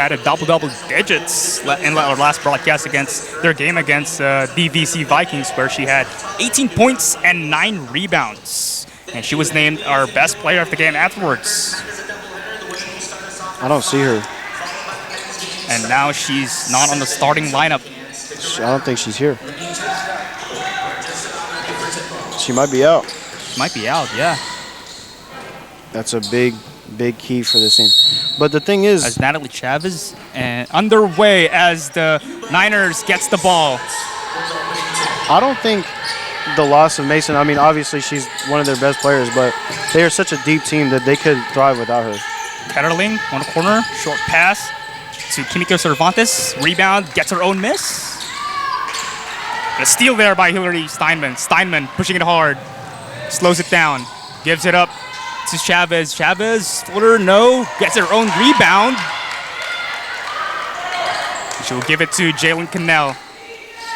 had a double digits in our last broadcast against their game against DVC Vikings, where she had 18 points and 9 rebounds. And she was named our best player of the game afterwards. I don't see her. And now she's not on the starting lineup. I don't think she's here. She might be out. She might be out, yeah. That's a big key for this team. But the thing is, as Natalie Chavez underway as the Niners gets the ball. I don't think the loss of Mason, I mean, obviously she's one of their best players, but they are such a deep team that they could thrive without her. Ketterling, one corner, short pass to Kimiko Cervantes. Rebound, gets her own miss. A steal there by Hillary Steinman. Steinman pushing it hard. Slows it down. Gives it up to Chavez. Chavez, footer, no. Gets her own rebound. She'll give it to Jalen Cannell.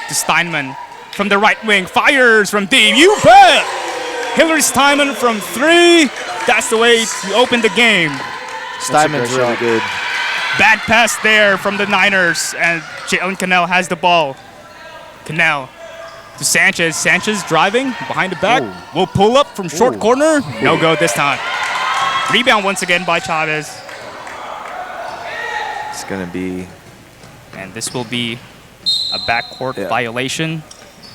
To Steinman from the right wing. Fires from deep. You bet! Hillary Steinman from 3. That's the way to open the game. Steinman's really good. Bad pass there from the Niners, and Jalen Cannell has the ball. Cannell to Sanchez. Sanchez driving behind the back. Will pull up from short corner. No go this time. Rebound once again by Chavez. It's going to be... And this will be a backcourt violation.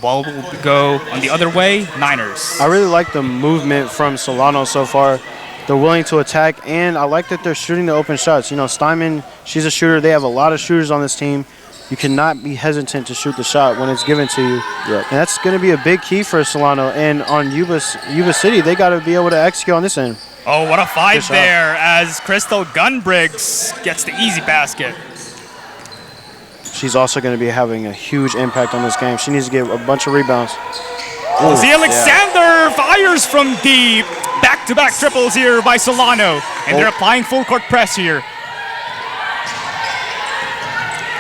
Ball will go on the other way. Niners. I really like the movement from Solano so far. They're willing to attack, and I like that they're shooting the open shots. You know, Steinman, she's a shooter. They have a lot of shooters on this team. You cannot be hesitant to shoot the shot when it's given to you. Yep. And that's going to be a big key for Solano. And on Yuba City, they got to be able to execute on this end. Oh, what a fight there as Crystal Gunbriggs gets the easy basket. She's also going to be having a huge impact on this game. She needs to get a bunch of rebounds. Z. Alexander fires from deep. Back-to-back triples here by Solano. And they're applying full court press here.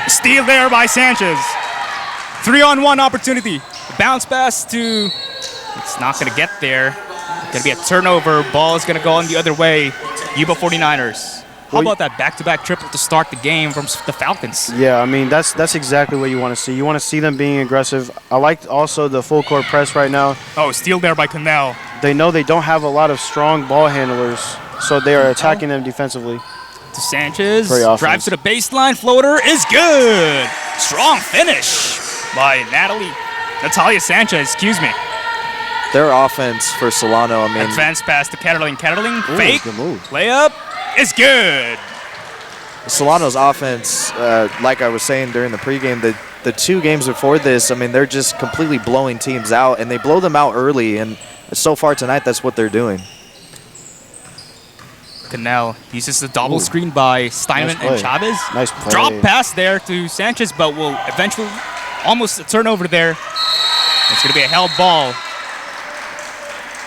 Steal there by Sanchez. 3-on-1 opportunity. Bounce pass to... It's not going to get there. Going to be a turnover. Ball is going to go on the other way. Yuba 49ers. How about that back-to-back triple to start the game from the Falcons? Yeah, I mean, that's exactly what you want to see. You want to see them being aggressive. I like also the full court press right now. Oh, steal there by Cannell. They know they don't have a lot of strong ball handlers, so they are attacking them defensively. To Sanchez, drives to the baseline, floater is good. Strong finish by Natalia Sanchez, excuse me. Their offense for Solano, I mean. Advanced pass to Ketterling. Ketterling, fake, layup is good. Solano's offense, like I was saying during the pregame, the 2 games before this, I mean, they're just completely blowing teams out, and they blow them out early, and so far tonight, that's what they're doing. Cannell uses the double screen by Steinman and Chavez. Nice play. Drop pass there to Sanchez, but will eventually almost a turnover there. It's going to be a held ball.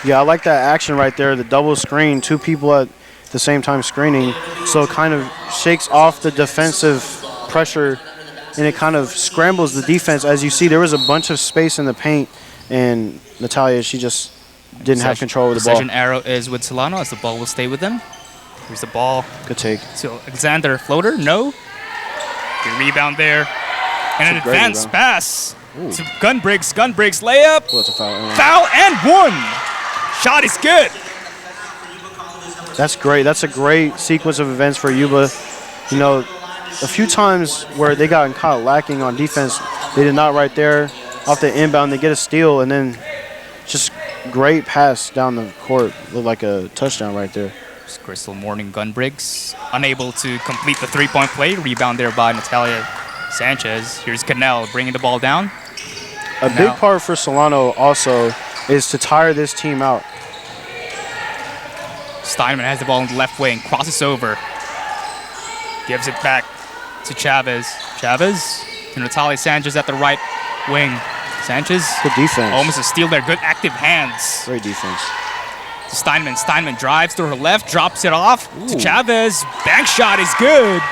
Yeah, I like that action right there, the double screen, 2 people at the same time screening. So it kind of shakes off the defensive pressure, and it kind of scrambles the defense. As you see, there was a bunch of space in the paint, and Natalia, she just didn't have control of the ball. Possession arrow is with Solano as the ball will stay with them. Here's the ball. Good take. So Alexander, floater, no. Good rebound there. And an advanced pass to Gunbriggs. Gunbriggs layup. Oh, that's a foul. Foul and 1. Shot is good. That's great. That's a great sequence of events for Yuba. You know, a few times where they got caught lacking on defense, they did not right there. Off the inbound, they get a steal, and then just great pass down the court. Looked like a touchdown right there. Crystal Morning Gunbriggs unable to complete the 3-point play. Rebound there by Natalia Sanchez. Here's Cannell bringing the ball down. A big part for Solano also is to tire this team out. Steinman has the ball in the left wing, crosses over. Gives it back to Chavez. Chavez to Natalia Sanchez at the right wing. Sanchez. Good defense. Almost a steal there. Good active hands. Great defense. To Steinman. Steinman drives to her left, drops it off to Chavez. Bank shot is good.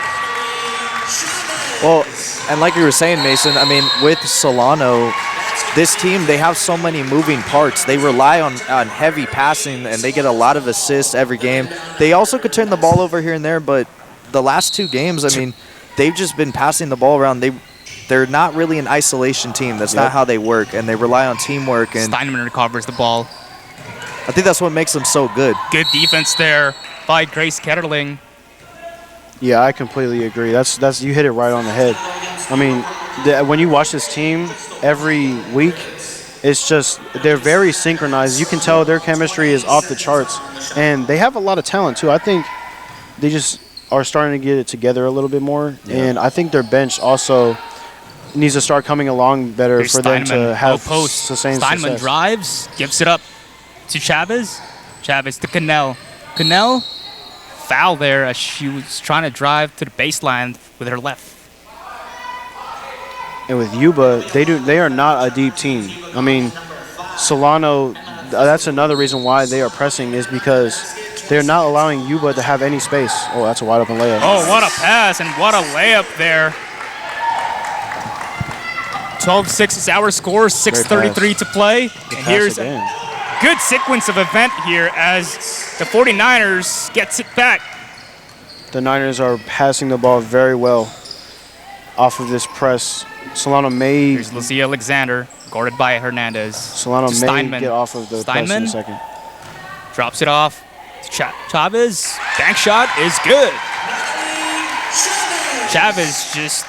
Well, and like you were saying, Mason, I mean, with Solano, this team, they have so many moving parts. They rely on heavy passing, and they get a lot of assists every game. They also could turn the ball over here and there, but the last 2 games, I mean, they've just been passing the ball around. They're not really an isolation team. That's not how they work, and they rely on teamwork. And Steinman recovers the ball. I think that's what makes them so good. Good defense there by Grace Ketterling. Yeah, I completely agree. That's you hit it right on the head. I mean, when you watch this team every week, it's just they're very synchronized. You can tell their chemistry is off the charts, and they have a lot of talent too. I think they just are starting to get it together a little bit more, and I think their bench also needs to start coming along better Here's for Steinman, them to have low post. sustained Steinman success. drives, gives it up to Chavez. Chavez to Cannell. Cannell, foul there as she was trying to drive to the baseline with her left. And with Yuba, they are not a deep team. I mean, Solano, that's another reason why they are pressing is because they're not allowing Yuba to have any space. Oh, that's a wide open layup. Oh, what a pass and what a layup there. 12-6 is our score, 6:33 to play. And here's a good sequence of event here as the 49ers gets it back. The Niners are passing the ball very well off of this press. Solano may Here's Lucia Alexander, guarded by Hernandez. Solano may Steinman. get off of the press in Steinman a second. drops it off to Chavez. Bank shot is good. Chavez just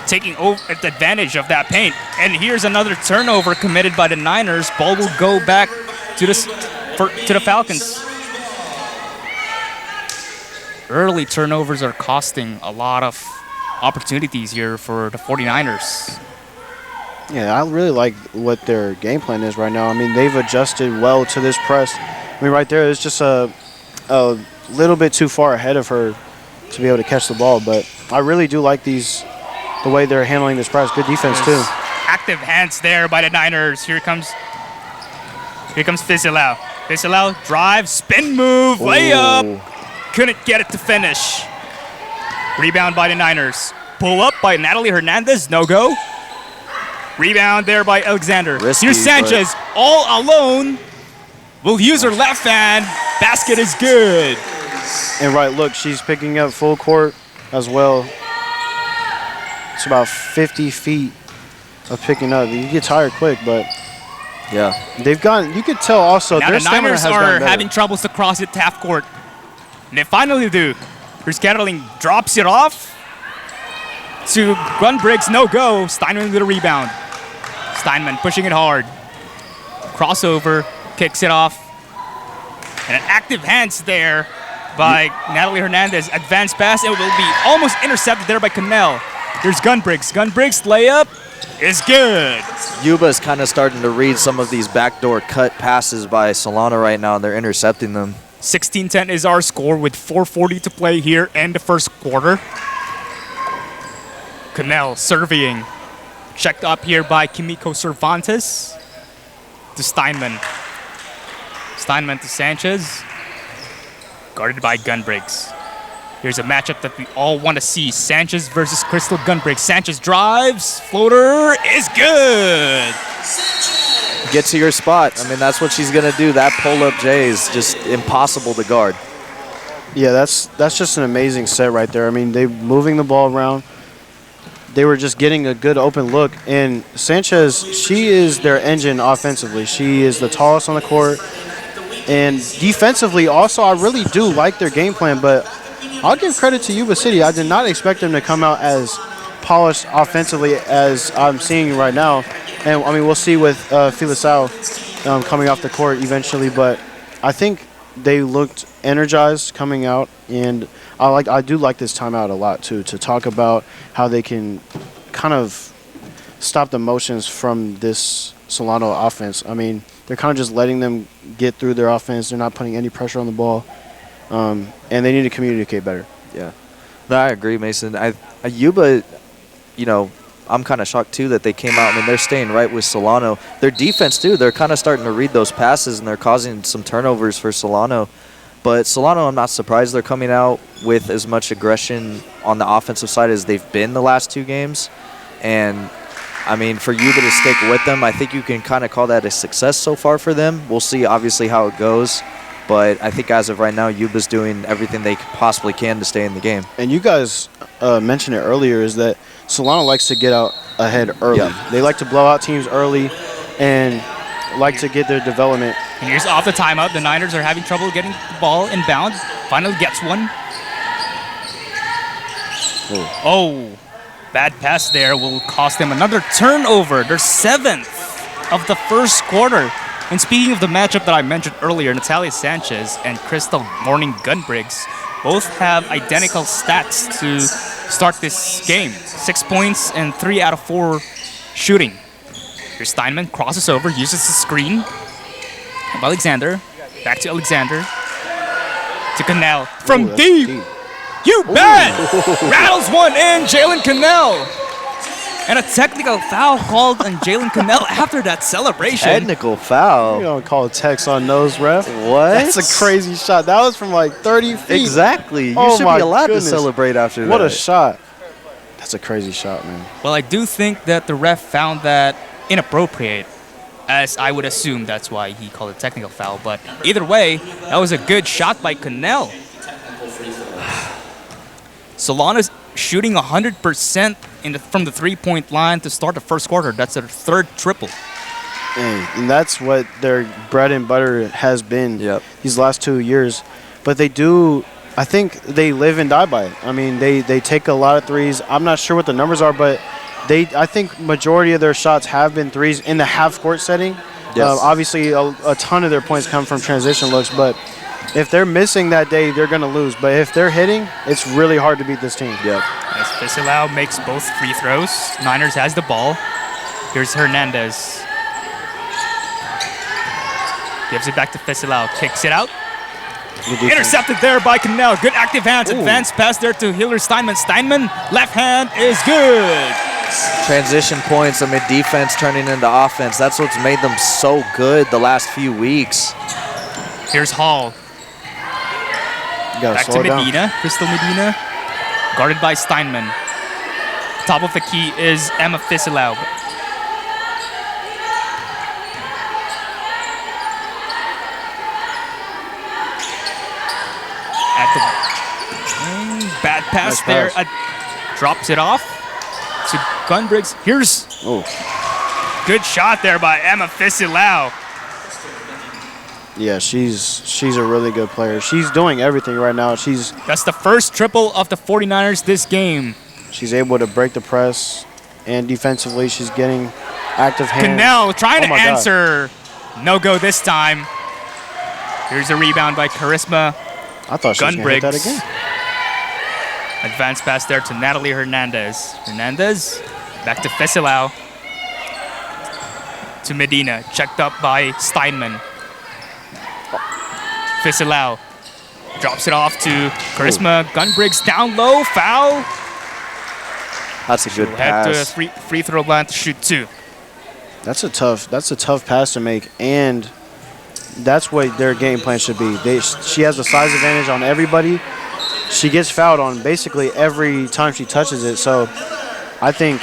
taking advantage of that paint. And here's another turnover committed by the Niners. Ball will go back to the Falcons. Early turnovers are costing a lot of opportunities here for the 49ers. Yeah, I really like what their game plan is right now. I mean, they've adjusted well to this press. I mean, right there, it's just a little bit too far ahead of her to be able to catch the ball. But I really do like the way they're handling this press. Good defense, too. Active hands there by the Niners. Here comes Fizelau. Fizelau, drive, spin move, layup. Ooh. Couldn't get it to finish. Rebound by the Niners. Pull up by Natalie Hernandez. No go. Rebound there by Alexander. Risky, Here's Sanchez all alone. Will use her left hand. Basket is good. And right, look, she's picking up full court as well. It's about 50 feet of picking up. You get tired quick, but Yeah. they've gotten, you could tell also, Now their the stamina Niners has are gotten better. having troubles to cross it to half court. And they finally do. Here's Ketterling, drops it off to Grunbriggs, no go. Steinman with a rebound. Steinman pushing it hard. Crossover, kicks it off. And an active hands there by Natalie Hernandez. Advanced pass, and it will be almost intercepted there by Cannell. Here's Gunbriggs. Gunbriggs layup is good. Yuba's kind of starting to read some of these backdoor cut passes by Solano right now, and they're intercepting them. 16-10 is our score with 4:40 to play here in the first quarter. Cannell surveying. Checked up here by Kimiko Cervantes to Steinman. Steinman to Sanchez. Guarded by Gunbriggs. Here's a matchup that we all want to see. Sanchez versus Crystal Gunbriggs. Sanchez drives. Floater is good. Get to your spot. I mean, that's what she's going to do. That pull-up J is just impossible to guard. Yeah, that's just an amazing set right there. I mean, they moving the ball around. They were just getting a good open look. And Sanchez, she is their engine offensively. She is the tallest on the court. And defensively, also, I really do like their game plan. But I'll give credit to Yuba City. I did not expect them to come out as polished offensively as I'm seeing right now. And, I mean, we'll see with Filisao coming off the court eventually. But I think they looked energized coming out. And I do like this timeout a lot, too, to talk about how they can kind of stop the motions from this Solano offense. I mean, they're kind of just letting them get through their offense. They're not putting any pressure on the ball. And they need to communicate better. Yeah. No, I agree, Mason. Yuba, you know, I'm kind of shocked, too, that they came out. I mean, they're staying right with Solano. Their defense, too, they're kind of starting to read those passes, and they're causing some turnovers for Solano. But Solano, I'm not surprised they're coming out with as much aggression on the offensive side as they've been the last two games. And, I mean, for Yuba to stick with them, I think you can kind of call that a success so far for them. We'll see, obviously, how it goes. But I think as of right now, Yuba's doing everything they possibly can to stay in the game. And you guys mentioned it earlier, is that Solano likes to get out ahead early. Yep. They like to blow out teams early and like to get their development. And here's off the timeout. The Niners are having trouble getting the ball inbound. Finally gets one. Oh, bad pass there will cost them another turnover. Their 7th of the first quarter. And speaking of the matchup that I mentioned earlier, Natalia Sanchez and Crystal Morning Gunbriggs both have identical stats to start this game. 6 points and 3 out of 4 shooting. Here's Steinman, crosses over, uses the screen of Alexander. Back to Alexander. To Cannell. From deep. You bet! Rattles one in, Jalen Cannell. And a technical foul called on Jalen Cannell after that celebration. Technical foul. You don't call a text on nose, ref. What? That's a crazy shot. That was from like 30 feet. Exactly. You Oh should my be allowed goodness. to celebrate after that. What a shot. That's a crazy shot, man. Well, I do think that the ref found that inappropriate, as I would assume that's why he called it a technical foul. But either way, that was a good shot by Cannell. Solano's shooting 100% from the three-point line to start the first quarter. That's their 3rd triple. And that's what their bread and butter has been these last 2 years. But they do, I think they live and die by it. I mean, they take a lot of threes. I'm not sure what the numbers are, but I think majority of their shots have been threes in the half-court setting. Yes. Obviously, a ton of their points come from transition looks, but if they're missing that day, they're going to lose. But if they're hitting, it's really hard to beat this team. Yep. As Fisilao makes both free throws, Niners has the ball. Here's Hernandez. Gives it back to Fisilao, kicks it out. Intercepted there by Cannell. Good active hands. Advanced pass there to Hillary Steinman. Steinman, left hand is good. Transition points, defense turning into offense. That's what's made them so good the last few weeks. Here's Hall. Back to Medina. Crystal Medina. Guarded by Steinman. Top of the key is Emma Fisilao. Bad pass there. Drops it off to Gunbriggs. Here's good shot there by Emma Fisilao. Yeah, she's a really good player. She's doing everything right now. That's the first triple of the 49ers this game. She's able to break the press, and defensively she's getting active hands. Cannell trying to my God. answer. No go this time. Here's a rebound by Charisma. I thought she was going to hit that again. Advanced pass there to Natalie Hernandez. Hernandez back to Fisilao. To Medina. Checked up by Steinman. Fisilao drops it off to Charisma. Gunbriggs down low. Foul. That's a good Head to pass. free throw line to shoot 2. That's a tough pass to make, and that's what their game plan should be. She has a size advantage on everybody. She gets fouled on basically every time she touches it. So I think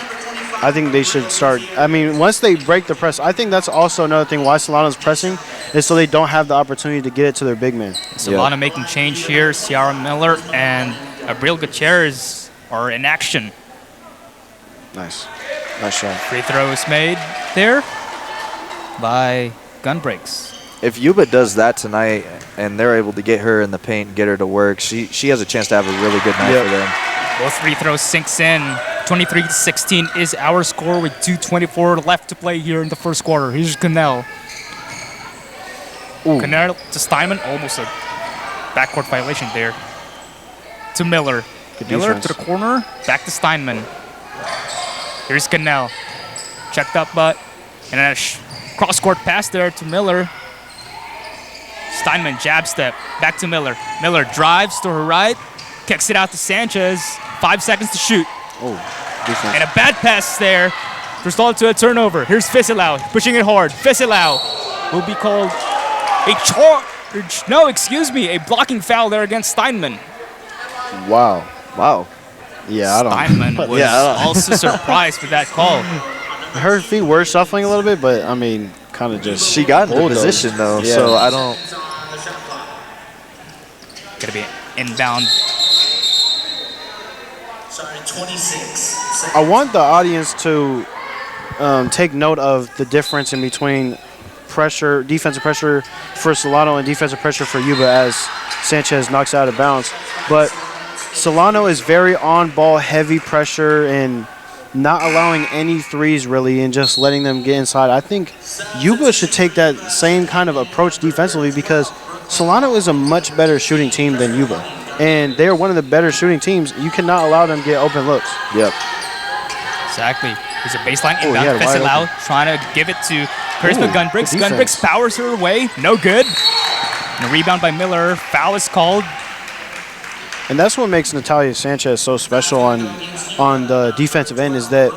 they should start. I mean, once they break the press, I think that's also another thing why Solano's pressing is so they don't have the opportunity to get it to their big man. Solano making change here. Ciara Miller and Abril Gutierrez are in action. Nice shot. Free throws made there by Gunbriggs. If Yuba does that tonight and they're able to get her in the paint and get her to work, she has a chance to have a really good night for them. Both free throws sinks in. 23-16 is our score with 2:24 left to play here in the first quarter. Here's Cannell. Cannell to Steinman. Almost a backcourt violation there. To Miller. Miller to the corner. Back to Steinman. Here's Cannell. Checked up, but and a cross-court pass there to Miller. Steinman jab step. Back to Miller. Miller drives to her right. Kicks it out to Sanchez. 5 seconds to shoot. Defense. And a bad pass there. Result to a turnover. Here's Fisilao pushing it hard. Fisilao will be called a blocking foul there against Steinman. Wow. Yeah, I don't. Steinman was also surprised with that call. Her feet were shuffling a little bit, but I mean, kind of just. She got in the bulldozed. position though, Yeah. so I don't. Gonna be inbound. Sorry, 26. I want the audience to take note of the difference in between pressure, defensive pressure for Solano and defensive pressure for Yuba as Sanchez knocks out of bounds. But Solano is very on-ball, heavy pressure and not allowing any threes really and just letting them get inside. I think Yuba should take that same kind of approach defensively because Solano is a much better shooting team than Yuba. And they're one of the better shooting teams. You cannot allow them to get open looks. Yep. Exactly. There's a baseline Oh, inbound. yeah, wide Fesilao open. trying to give it to Charisma Ooh, Gunbricks. good defense. Gunbricks powers her away. No good. And a rebound by Miller. Foul is called. And that's what makes Natalia Sanchez so special on the defensive end is that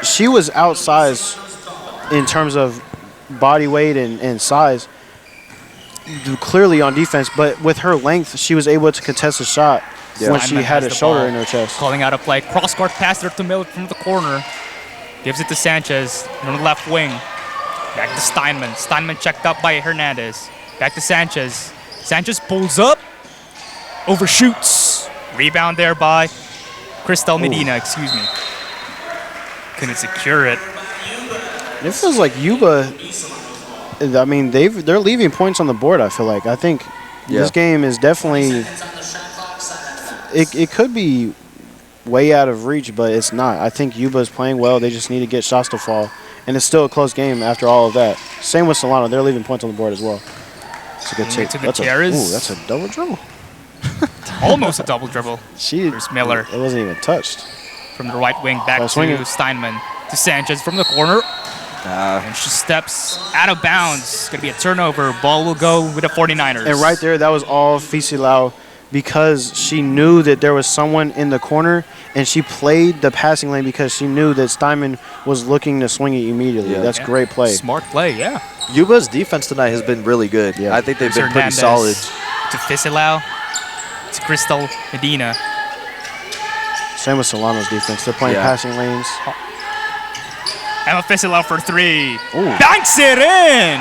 she was outsized in terms of body weight and size, clearly on defense. But with her length, she was able to contest a shot when she Steinman had has a the shoulder ball. in her chest. Calling out a play. Cross-court pass there to Miller from the corner. Gives it to Sanchez on the left wing. Back to Steinman. Steinman checked up by Hernandez. Back to Sanchez. Sanchez pulls up. Overshoots. Rebound there by Cristal Medina, excuse me. Couldn't secure it. It feels like Yuba, I mean, they're leaving points on the board, I feel like. I think this game is definitely, it could be way out of reach, but it's not. I think Yuba is playing well. They just need to get shots to fall. And it's still a close game after all of that. Same with Solano. They're leaving points on the board as well. It's a good take. To Gutierrez. That's a double dribble. Almost a double dribble. There's Miller. It wasn't even touched. From the right wing back swinging. to Steinman. To Sanchez from the corner. And she steps out of bounds. It's going to be a turnover. Ball will go with the 49ers. And right there, that was all Fesilao because she knew that there was someone in the corner, and she played the passing lane because she knew that Steinman was looking to swing it immediately. Yeah. That's great play. Smart play, yeah. Yuba's defense tonight has been really good. Yeah. I think they've been Hernandez pretty solid. To Fesilao. To Cristal Medina. Same with Solano's defense. They're playing passing lanes. Emma Fesilao for three. Ooh. Banks it in!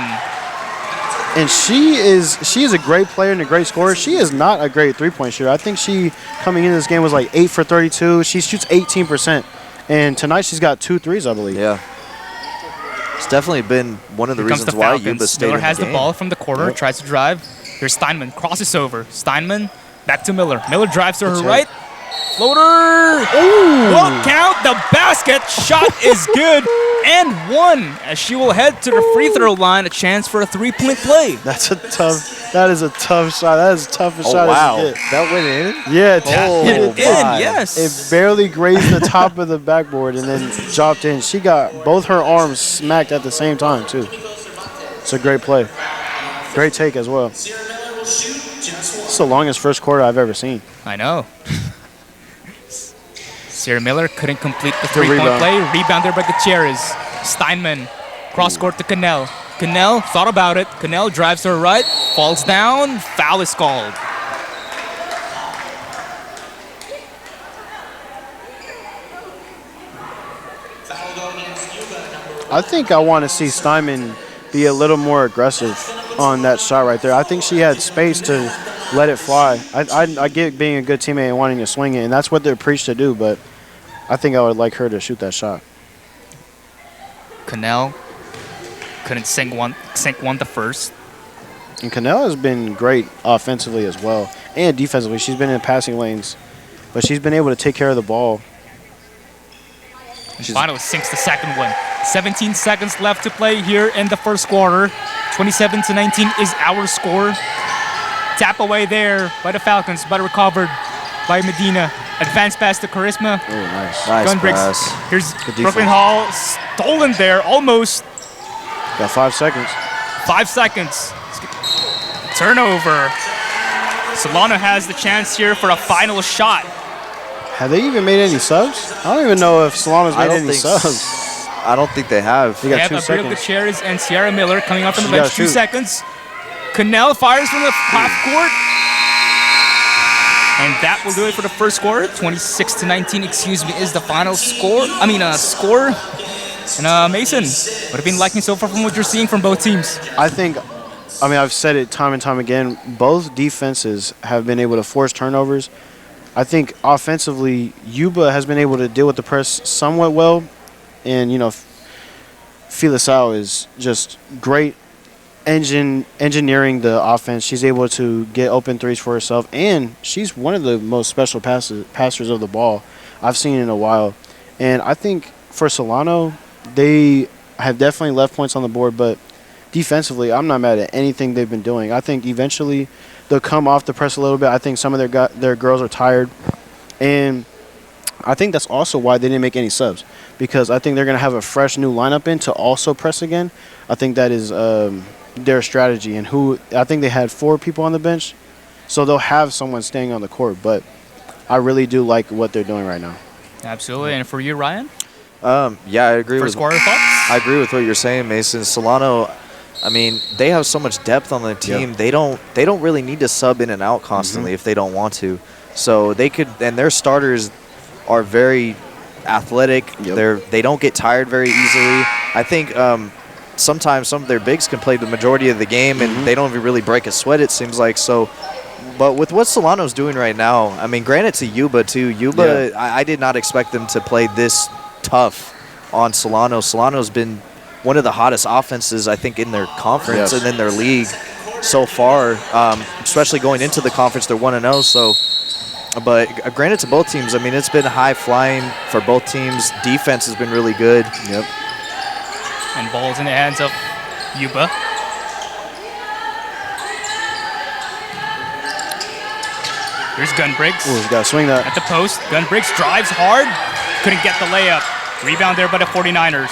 And she is a great player and a great scorer. She is not a great three-point shooter. I think she, coming into this game, was like 8 for 32. She shoots 18%. And tonight she's got 2 threes, I believe. Yeah. It's definitely been one of the Here comes reasons the why Falcons. Yuba stayed Miller in has the the game. ball from the corner, tries to drive. Here's Steinman, crosses over. Steinman, back to Miller. Miller drives to her That's right. Floater! Won't count. The basket shot is good and one as she will head to the free throw line. A chance for a three-point play. That is a tough shot. That is the toughest shot wow. as you get. That went in? Yeah, Oh, it In, did. yes. It barely grazed the top of the backboard and then dropped in. She got both her arms smacked at the same time, too. It's a great play. Great take as well. It's the longest first quarter I've ever seen. I know. Sierra Miller couldn't complete the three-point rebound. play. Rebound there by Gutierrez. Steinman, cross-court to Cannell. Cannell thought about it. Cannell drives to her right, falls down. Foul is called. I think I want to see Steinman be a little more aggressive on that shot right there. I think she had space to let it fly. I get being a good teammate and wanting to swing it, and that's what they're preached to do, but I think I would like her to shoot that shot. Cannell couldn't sink one the first. And Cannell has been great offensively as well and defensively. She's been in passing lanes, but she's been able to take care of the ball. And finally sinks the second one. 17 seconds left to play here in the first quarter. 27-19 is our score. Tap away there by the Falcons, but recovered by Medina. Advanced pass to Charisma. Oh, nice. Nice Gunbricks. pass. Here's Good Brooklyn defense. Hall, stolen there, almost. Got 5 seconds. 5 seconds. Turnover. Solano has the chance here for a final shot. Have they even made any subs? I don't even know if Solano's I made don't any think subs. I don't think they have. They We got have 2 Abril seconds. Gutierrez and Sierra Miller coming up from the She gotta bench. 2 shoot. seconds. Cannell fires from the half court. And that will do it for the first quarter. 26-19, excuse me, is the final score. Score. And Mason, what have you been liking so far from what you're seeing from both teams? I think I mean, I've said it time and time again. Both defenses have been able to force turnovers. I think offensively, Yuba has been able to deal with the press somewhat well. And, Filisao is just great engineering the offense. She's able to get open threes for herself. And she's one of the most special passers of the ball I've seen in a while. And I think for Solano, they have definitely left points on the board, but defensively, I'm not mad at anything they've been doing. I think eventually they'll come off the press a little bit. I think some of their girls are tired. And I think that's also why they didn't make any subs, because I think they're going to have a fresh new lineup in to also press again. I think that is their strategy. And I think they had 4 people on the bench, so they'll have someone staying on the court. But I really do like what they're doing right now. Absolutely. And for you, Ryan? Yeah, I agree First with quarter thoughts? I agree with what you're saying, Mason. Solano, I mean, they have so much depth on the team. Yep. They don't really need to sub in and out constantly if they don't want to. So they could, and their starters are very athletic. Yep. They don't get tired very easily. I think sometimes some of their bigs can play the majority of the game, and they don't even really break a sweat, it seems like. So, but with what Solano's doing right now, I mean, granted to Yuba too. Yuba, I did not expect them to play this tough on Solano. Solano's been one of the hottest offenses, I think, in their conference and in their league so far, especially going into the conference. They're 1-0, so. But granted to both teams, I mean, it's been high flying for both teams. Defense has been really good. Yep. And ball's in the hands of Yuba. Here's Gunbriggs. Ooh, he's got to swing that. At the post. Gunbriggs drives hard. Couldn't get the layup. Rebound there by the 49ers.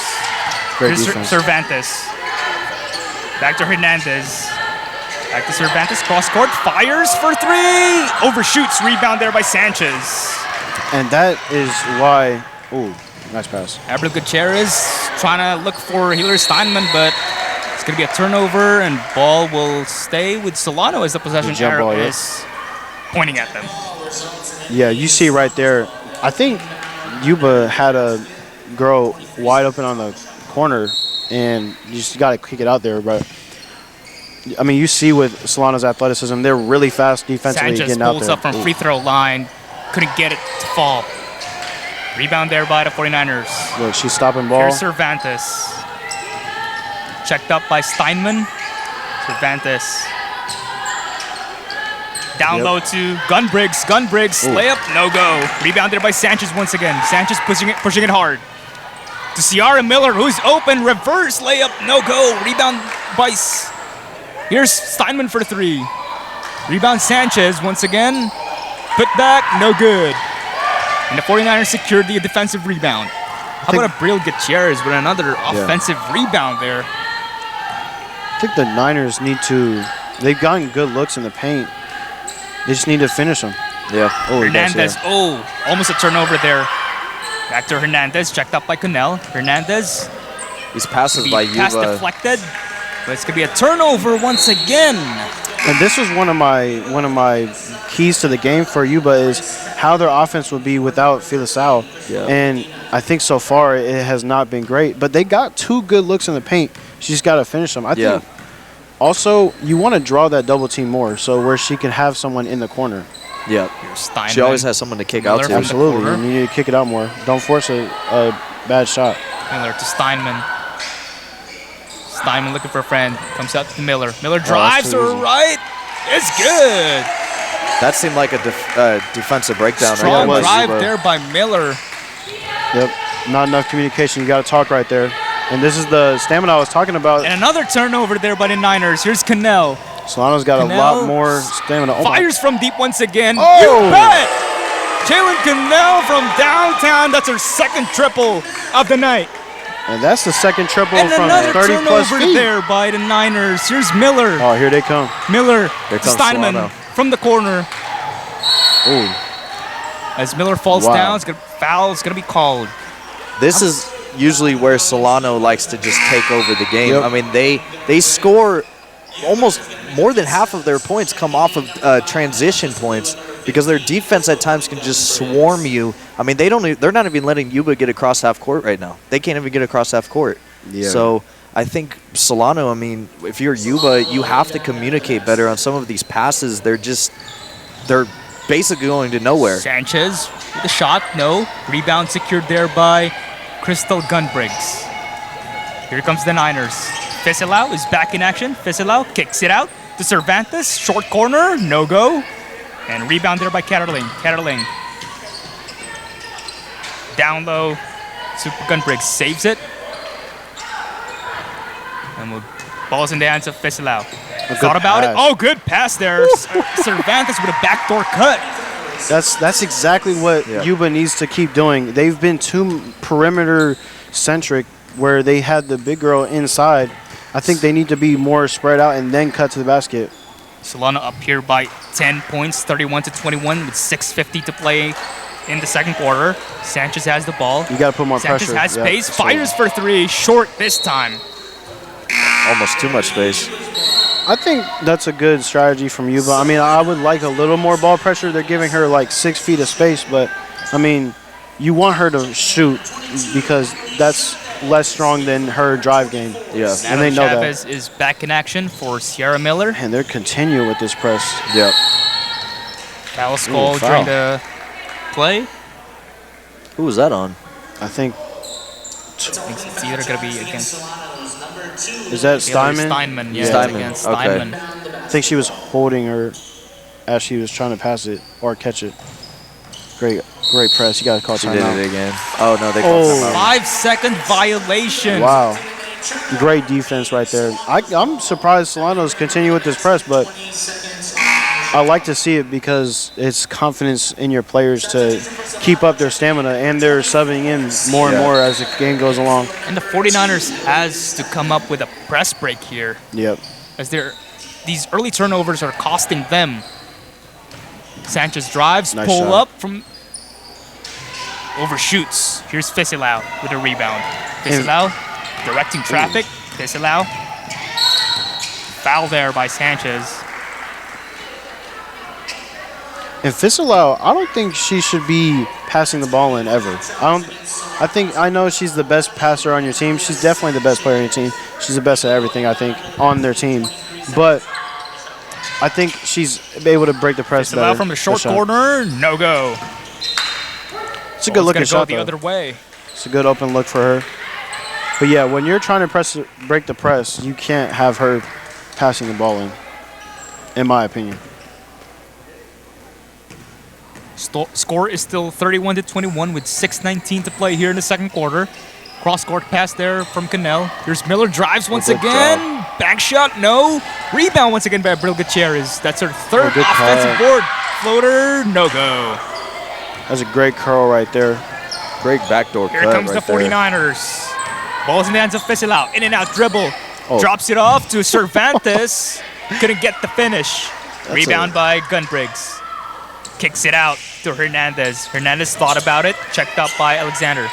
Great Here's defense. Cervantes. Back to Hernandez. Back to Cervantes. Cross court. Fires for 3. Overshoots. Rebound there by Sanchez. And that is why. Ooh, nice pass. Abril Gutierrez trying to look for Hillary Steinman, but it's going to be a turnover, and ball will stay with Solano as the possession jump arrow ball, yep. is pointing at them. Yeah, you see right there. I think Yuba had a girl wide open on the corner, and you just got to kick it out there. But, I mean, you see with Solano's athleticism, they're really fast defensively Sanchez getting out pulls there. up from free throw line. Couldn't get it to fall. Rebound there by the 49ers. Look, she's stopping ball. Here's Cervantes. Checked up by Steinman. Cervantes. Down low to Gunbriggs. Gunbriggs, layup, no go. Rebound there by Sanchez once again. Sanchez pushing it hard. To Ciara Miller, who's open. Reverse layup, no go. Rebound by. Here's Steinman for 3. Rebound Sanchez once again. Put back, no good. And the 49ers secured the defensive rebound. How about Abril Gutierrez with another offensive rebound there? I think the Niners need to. They've gotten good looks in the paint. They just need to finish them. Yeah. Oh, Hernandez, almost a turnover there. Back to Hernandez, checked up by Cannell. Hernandez. These passes by Yuba. Pass deflected, but it's gonna be a turnover once again. And this was one of my keys to the game for Yuba is how their offense would be without Filisao. Yeah. And I think so far it has not been great. But they got 2 good looks in the paint. She's got to finish them. I think also you want to draw that double team more, so where she can have someone in the corner. Yeah. Steinman. She always has someone to kick out to. Absolutely. And you need to kick it out more. Don't force a bad shot. Miller to Steinman. Steinman looking for a friend. Comes out to Miller. Miller drives her right. It's good. That seemed like a defensive breakdown. Strong right drive Yuba. there by Miller. Yep. Not enough communication. You got to talk right there. And this is the stamina I was talking about. And another turnover there by the Niners. Here's Cannell. Solano's got a lot more stamina. Oh, fires from deep once again. Oh! You bet! Jalen Cannell from downtown. That's her second triple of the night. And that's the second triple And from another 30 plus turnover feet. there by the Niners. Here's Miller. Oh, here they come. Miller Here to comes Steinman Solano. from the corner. Ooh. As Miller falls Wow. down, foul is going to be called. This is usually where Solano likes to just take over the game. Yep. I mean, they score almost more than half of their points come off of transition points because their defense at times can just swarm you. I mean, they're not even letting Yuba get across half court right now. They can't even get across half court. Yeah. So I think Solano, I mean, if you're Yuba, you have to communicate better on some of these passes. They're basically going to nowhere. Sanchez with a shot, no. Rebound secured there by Crystal Gunbriggs. Here comes the Niners. Fiselau is back in action. Fiselau kicks it out to Cervantes. Short corner, no go. And rebound there by Ketterling. Ketterling. Down low. Super Gunbriggs saves it. And we'll ball's in the hands of Fiselau. Thought about it. Oh, good pass there. Cervantes with a backdoor cut. That's exactly what Yuba needs to keep doing. They've been too perimeter centric where they had the big girl inside. I think they need to be more spread out and then cut to the basket. Solano up here by 10 points, 31-21 with 6:50 to play in the second quarter. Sanchez has the ball. You got to put more Sanchez pressure. has space, fires for three, short this time. Almost too much space. I think that's a good strategy from Yuba. I mean, I would like a little more ball pressure. They're giving her like 6 feet of space, but I mean, you want her to shoot because that's less strong than her drive game. Yeah, and they know Chavez that. is back in action for Sierra Miller. And they're continuing with this press. Yep. Foul call during the play. Who was that on? I think. It's either going to be against Is that Steinman? Steinman, yeah, Steinman. against Okay. Steinman. I think she was holding her as she was trying to pass it or catch it. Great press. You got to call She did timeout. it again. Oh, no, they called timeout. 5-second violation. Wow. Great defense right there. I'm surprised Solano's continue with this press, but I like to see it because it's confidence in your players to keep up their stamina, and they're subbing in more and more as the game goes along. And the 49ers has to come up with a press break here. Yep. As these early turnovers are costing them. Sanchez drives, Nice pull shot. up from overshoots. Here's Fiselau with a rebound. Fiselau directing traffic. Fiselau. Foul there by Sanchez. And Fiselau, I don't think she should be passing the ball in ever. I know she's the best passer on your team. She's definitely the best player on your team. She's the best at everything, I think, on their team. But I think she's able to break the press better. Fiselau from the short corner, no go. It's a good looking shot, the though. other way. It's a good open look for her. But yeah, when you're trying to break the press, you can't have her passing the ball in my opinion. Score is still 31-21 with 6:19 to play here in the second quarter. Cross-court pass there from Cannell. Here's Miller, drives once again. Back shot, no. Rebound once again by Abril Gutierrez. That's her third good offensive call. board. Floater, no go. That's a great curl right there. Great backdoor cut. Here comes right the 49ers. Ball's in the hands of Fiselau. In and out dribble. Oh. Drops it off to Cervantes. Couldn't get the finish. Rebound by Gunbriggs. Kicks it out to Hernandez. Hernandez thought about it. Checked up by Alexander.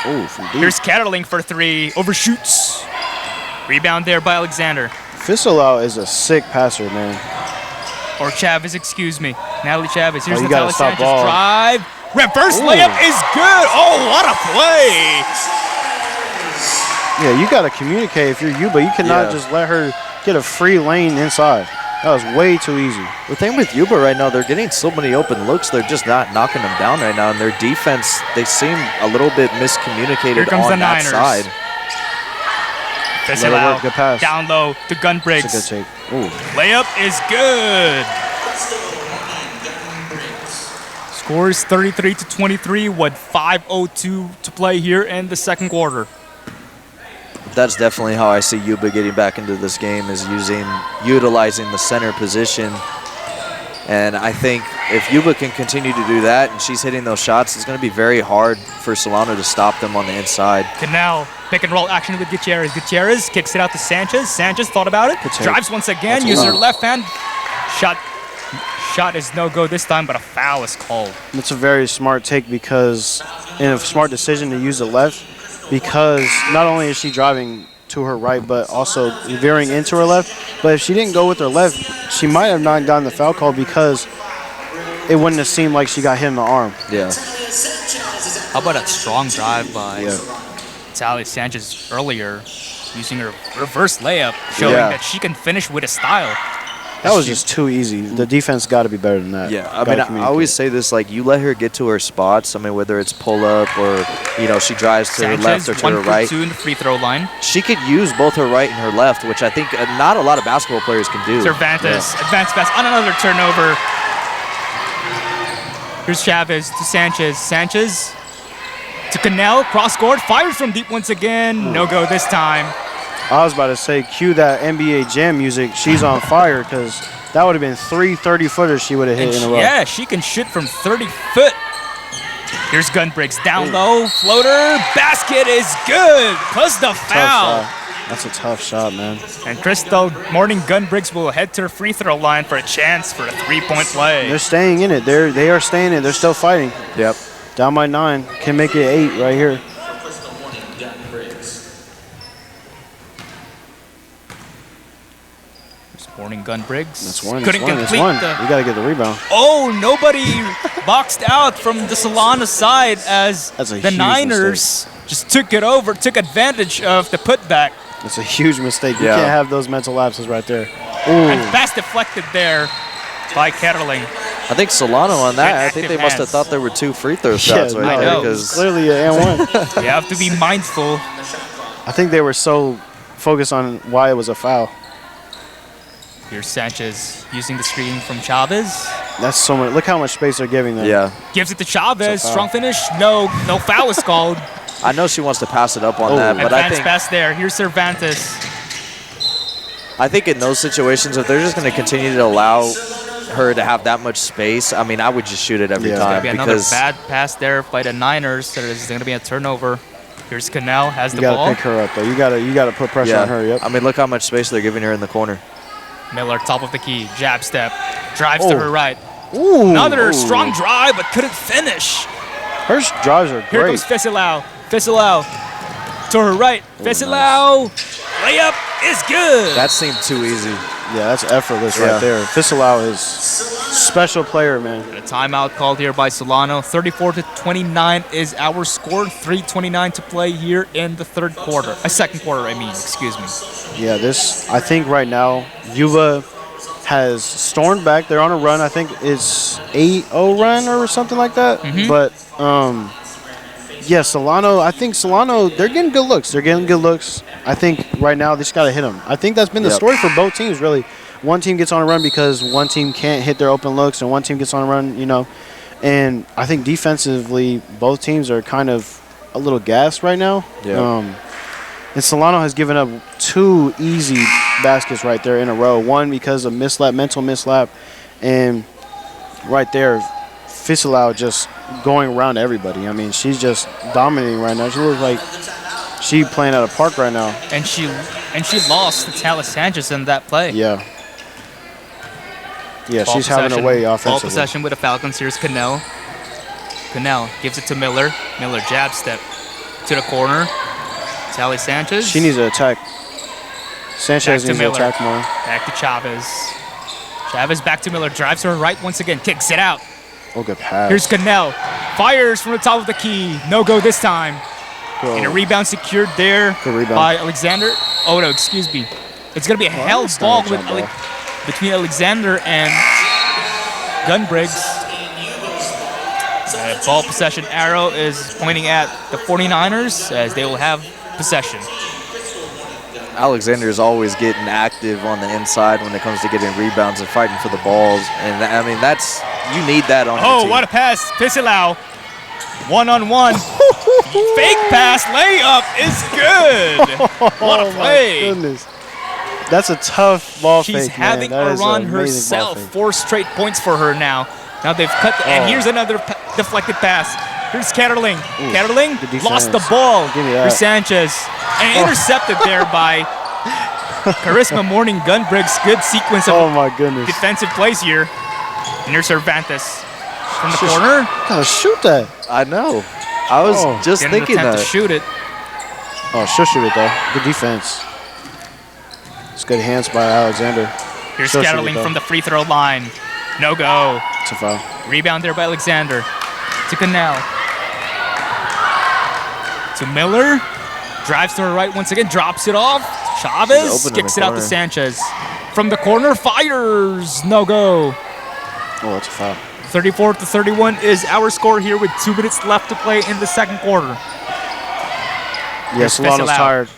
Oh, from deep. Here's Ketterling for three. Overshoots. Rebound there by Alexander. Fiselau is a sick passer, man. Or Chavez, excuse me. Natalie Chavez. Here's you gotta Natalie stop Sanchez ball. drive. Reverse Ooh. layup is good. Oh, what a play. Yeah, you got to communicate if you're Yuba. You cannot just let her get a free lane inside. That was way too easy. The thing with Yuba right now, they're getting so many open looks. They're just not knocking them down right now. And their defense, they seem a little bit miscommunicated Here comes on the that Niners. side. Let it work, good pass. Down low to Gunbriggs. It's a good take. Ooh. Layup is good. Score is 33-23 with 5:02 to play here in the second quarter. That's definitely how I see Yuba getting back into this game, is utilizing the center position. And I think if Yuba can continue to do that and she's hitting those shots, it's going to be very hard for Solano to stop them on the inside. Canal, pick and roll action with Gutierrez. Gutierrez kicks it out to Sanchez. Sanchez thought about it. Drives once again, uses her left hand. Shot is no go this time, but a foul is called. It's a very smart take and a smart decision to use the left, because not only is she driving to her right, but also veering into her left. But if she didn't go with her left, she might have not gotten the foul call because it wouldn't have seemed like she got hit in the arm. Yeah. How about a strong drive by Natalie Sanchez earlier? using her reverse layup, showing Yeah. that she can finish with a style. That was just too easy. The defense got to be better than that. Yeah, I Gotta mean, I communicate. always say this, like, you let her get to her spots. I mean, whether it's pull up or, you know, she drives to her left or to her 1 for right. 2 in the free throw line. She could use both her right and her left, which I think not a lot of basketball players can do. Cervantes, advanced pass on another turnover. Here's Chavez to Sanchez. Sanchez to Cannell, cross court, fires from deep once again. No go this time. I was about to say, cue that NBA Jam music. She's on fire because that would have been 3 30-footers she would have hit in a row. Yeah, she can shoot from 30 foot. Here's Gunbriggs down low, floater, basket is good, plus the Tough foul. shot. That's a tough shot, man. And Crystal Morning Gunbriggs will head to the free throw line for a chance for a 3-point play. They're staying in it. They are staying in it. They're still fighting. Yep. Down by 9. Can make it 8 right here. Morning Gunbriggs. That's one. Couldn't That's one. That's complete one. the. You got to get the rebound. Oh, nobody boxed out from the Solano side as That's a the huge Niners just took it over, took advantage of the putback. That's a huge mistake. You Yeah. can't have those mental lapses right there. And pass deflected there by Ketterling. I think Solano on that, I think active they must have hands. thought there were 2 free throw shots Yeah, right I there. know. Because Clearly an and one. You have to be mindful. I think they were so focused on why it was a foul. Here's Sanchez using the screen from Chavez. That's so much. Look how much space they're giving them. yeah, Gives it to Chavez. So foul. Strong finish. No foul is called. I know she wants to pass it up on Oh. that, but I Advanced think pass there. Here's Cervantes. in those situations, if they're just going to continue to allow her to have that much space, I mean, I would just shoot it every Yeah. time Be another because bad pass there by the Niners. There's going to be a turnover. Here's Cannell, has You the got ball. to pick her up, though. You got to put pressure on her. Yep. I mean, look how much space they're giving her in the corner. Miller, top of the key, jab step, drives Oh. to her right. Ooh. Another Ooh. strong drive, but couldn't finish. Her drives are Here great. comes Fesilau. Fesilau to her right. Fesilau, layup is good. That seemed too easy. Yeah, that's effortless Yeah. right there. Fisselau is special player, man. A timeout called here by Solano. 34-29 is our score. 3:29 to play here in the third quarter. Second quarter, excuse me. Yeah, I think right now, Yuba has stormed back. They're on a run. I think it's 8-0 run or something like that. Mm-hmm. But, yeah, Solano, they're getting good looks. I think right now they just got to hit them. I think that's been the Yep. story for both teams, really. One team gets on a run because one team can't hit their open looks, and one team gets on a run, And I think defensively, both teams are kind of a little gassed right now. Yeah. And Solano has given up 2 easy baskets right there in a row. One because of mental mislap, and right there, Fisilau just going around everybody. I mean, she's just dominating right now. She looks like she playing at a park right now. And she lost to Talis Sanchez in that play. Yeah. Yeah, Ball she's having a way Ball offensively. possession with the Falcons. Here's Cannell. Cannell gives it to Miller. Miller jab step to the corner. Talis Sanchez. She needs to attack. Sanchez Back to needs to Miller. attack more. Back to Chavez. Chavez back to Miller. Drives to her right once again. Kicks it out. Oh, good pass. Here's Cannell. Fires from the top of the key. No go this time. Go. And a rebound secured there Good rebound. by Alexander. Oh, no, excuse me. It's going to be a held that's ball not a with jump ball. between Alexander and Gunbriggs. Ball possession arrow is pointing at the 49ers as they will have possession. Alexander is always getting active on the inside when it comes to getting rebounds and fighting for the balls. And I mean, you need that on your Oh, team. what a pass. Fisilau. One-on-one. Fake pass. Layup is good. What a Oh, play. my goodness. That's a tough ball She's fake, man. having That a is run an amazing ball herself. fake. 4 straight points for her now. Now they've cut, and Oh. here's another deflected pass. Here's Ketterling. Ketterling good lost the defense. ball. Give me that. Here's Sanchez. And intercepted there by Charisma Morning Gunbriggs. Good sequence of Oh, my goodness. defensive plays here. And here's Cervantes from the Just- corner. Gotta shoot that. I know. I was Oh. just Didn't thinking attempt that. to shoot it. Oh, she'll shoot it, though. Good defense. It's good hands by Alexander. Here's She'll shoot it, Ketterling though. from the free throw line. No go. It's a foul. Rebound there by Alexander. To Cannell. To Miller. Drives to her right once again, drops it off. She's Chavez open in kicks the it out to corner. Sanchez. From the corner, fires. No go. Oh, that's a foul. 34-31 is our score here with 2 minutes left to play in the second quarter. Yeah, Here's Solano's Fesilao. tired.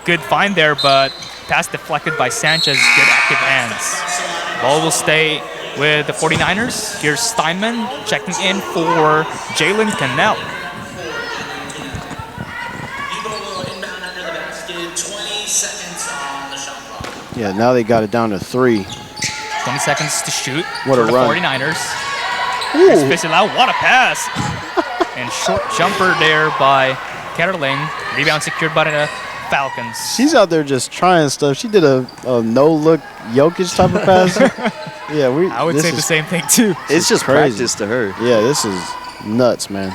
Good find there, but pass deflected by Sanchez. Good active hands. Ball will stay with the 49ers. Here's Steinman checking in for Jalen Cannell. Yuba will inbound under the basket. 20 seconds on the shot clock. Yeah, now they got it down to 3. 20 seconds to shoot What for a the run. 49ers. Ooh. Fesilao, what a pass. And short jumper there by Ketterling. Rebound secured by the Falcons. She's out there just trying stuff. She did a no-look Jokic type of pass. Yeah, I would this say the is- same thing too. It's just crazy. practice to her. Yeah, this is nuts, man.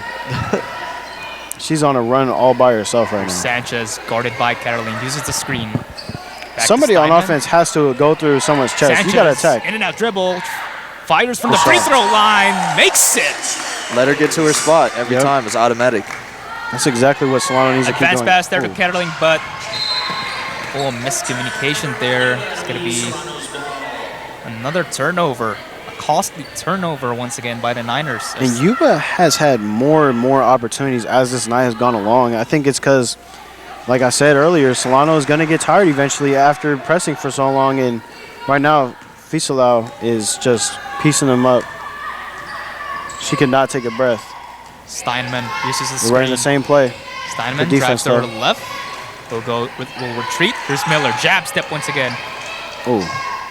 She's on a run all by herself right now. Sanchez guarded by Ketterling. Uses the screen. Back to Somebody on Steinman. offense has to go through someone's chest. Sanchez, You got to attack. in and out dribble. Fires from the Good free shot. throw line. Makes it. Let her get to her spot every Yep. time. It's automatic. That's exactly what Solano needs to keep Advanced doing. pass there to Ooh. Ketterling, but miscommunication there. It's going to be another turnover. A costly turnover once again by the Niners. And Yuba has had more and more opportunities as this night has gone along. I think it's because, like I said earlier, Solano is going to get tired eventually after pressing for so long. And right now, Fesilao is just piecing them up. She cannot take a breath. Steinman uses the We're screen. running the same play. Steinman The drives defense to her there. left. Will retreat. Here's Miller. Jab step once again. Oh,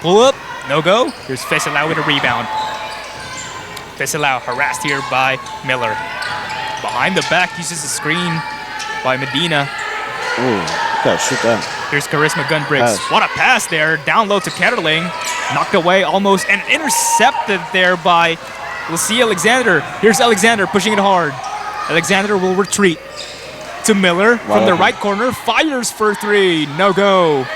Pull up. No go. Here's Fesilao with a rebound. Fesilao harassed here by Miller. Behind the back uses the screen by Medina. gotta shoot that. Here's Charisma Gun Briggs. Pass. What a pass there. Down low to Ketterling. Knocked away almost and intercepted there by Lucy Alexander. Here's Alexander pushing it hard. Alexander will retreat to Miller from the Wow. right corner. Fires for 3. No go.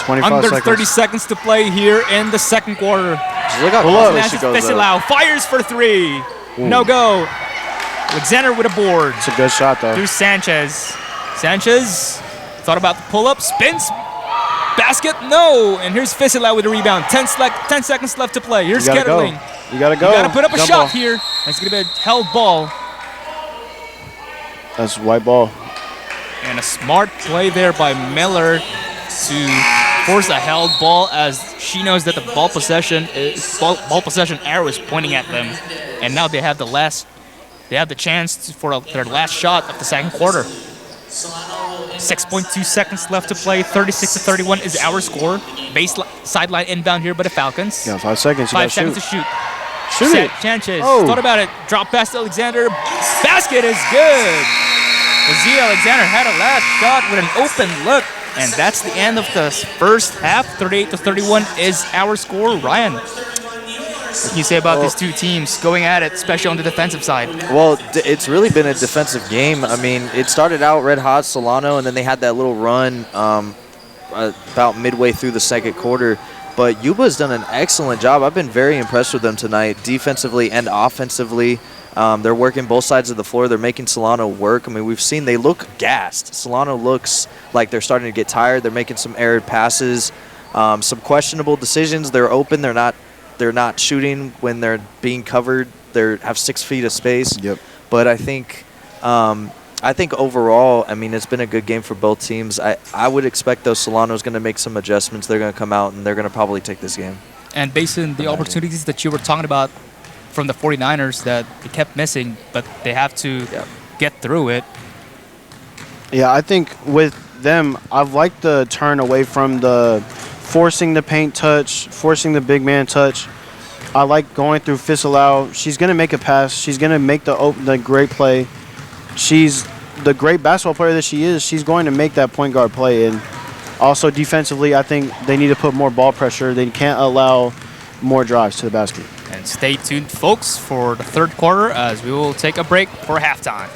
25 Under seconds. 30 seconds to play here in the second quarter. Just look how Pull up. confident Now she it's goes up. Fesilao. Fires for 3. No go. Alexander with a board. It's a good shot, though. Here's Sanchez. Sanchez thought about the pull-up. Spins. Basket. No. And here's Fesilao with a rebound. 10 seconds left to play. Here's You gotta go. Ketterling. You gotta go. You gotta put up a Jump shot ball. here. It's gonna be a held ball. That's white ball. And a smart play there by Miller to force a held ball as she knows that the ball possession arrow is pointing at them. And now they have the chance for their last shot of the second quarter. 6.2 seconds left to play. 36-31 is our score. Sideline inbound here by the Falcons. Yeah, 5 seconds. You 5 gotta seconds shoot. to shoot. Shoot it. Sanchez Oh. thought about it. Drop pass to Alexander. Basket is good. Lazia Alexander had a last shot with an open look. And that's the end of the first half. 38-31 is our score. Ryan, what can you say about these two teams going at it, especially on the defensive side? Well, it's really been a defensive game. I mean, it started out red hot, Solano, and then they had that little run about midway through the second quarter. But Yuba's done an excellent job. I've been very impressed with them tonight, defensively and offensively. They're working both sides of the floor. They're making Solano work. I mean, we've seen they look gassed. Solano looks like they're starting to get tired. They're making some errant passes, some questionable decisions. They're open. They're not shooting when they're being covered. They have 6 feet of space. Yep. But I think overall, I mean, it's been a good game for both teams. I would expect, though, Solano's going to make some adjustments. They're going to come out, and they're going to probably take this game. And based on the opportunities that you were talking about from the 49ers that they kept missing, but they have to get through it. Yeah, I think with them, I've liked the turn away from the forcing the paint touch, forcing the big man touch. I like going through Fesilao. She's going to make a pass. She's going to make the great play. She's the great basketball player that she is. She's going to make that point guard play. And also defensively, I think they need to put more ball pressure. They can't allow more drives to the basket. And stay tuned, folks, for the third quarter as we will take a break for halftime.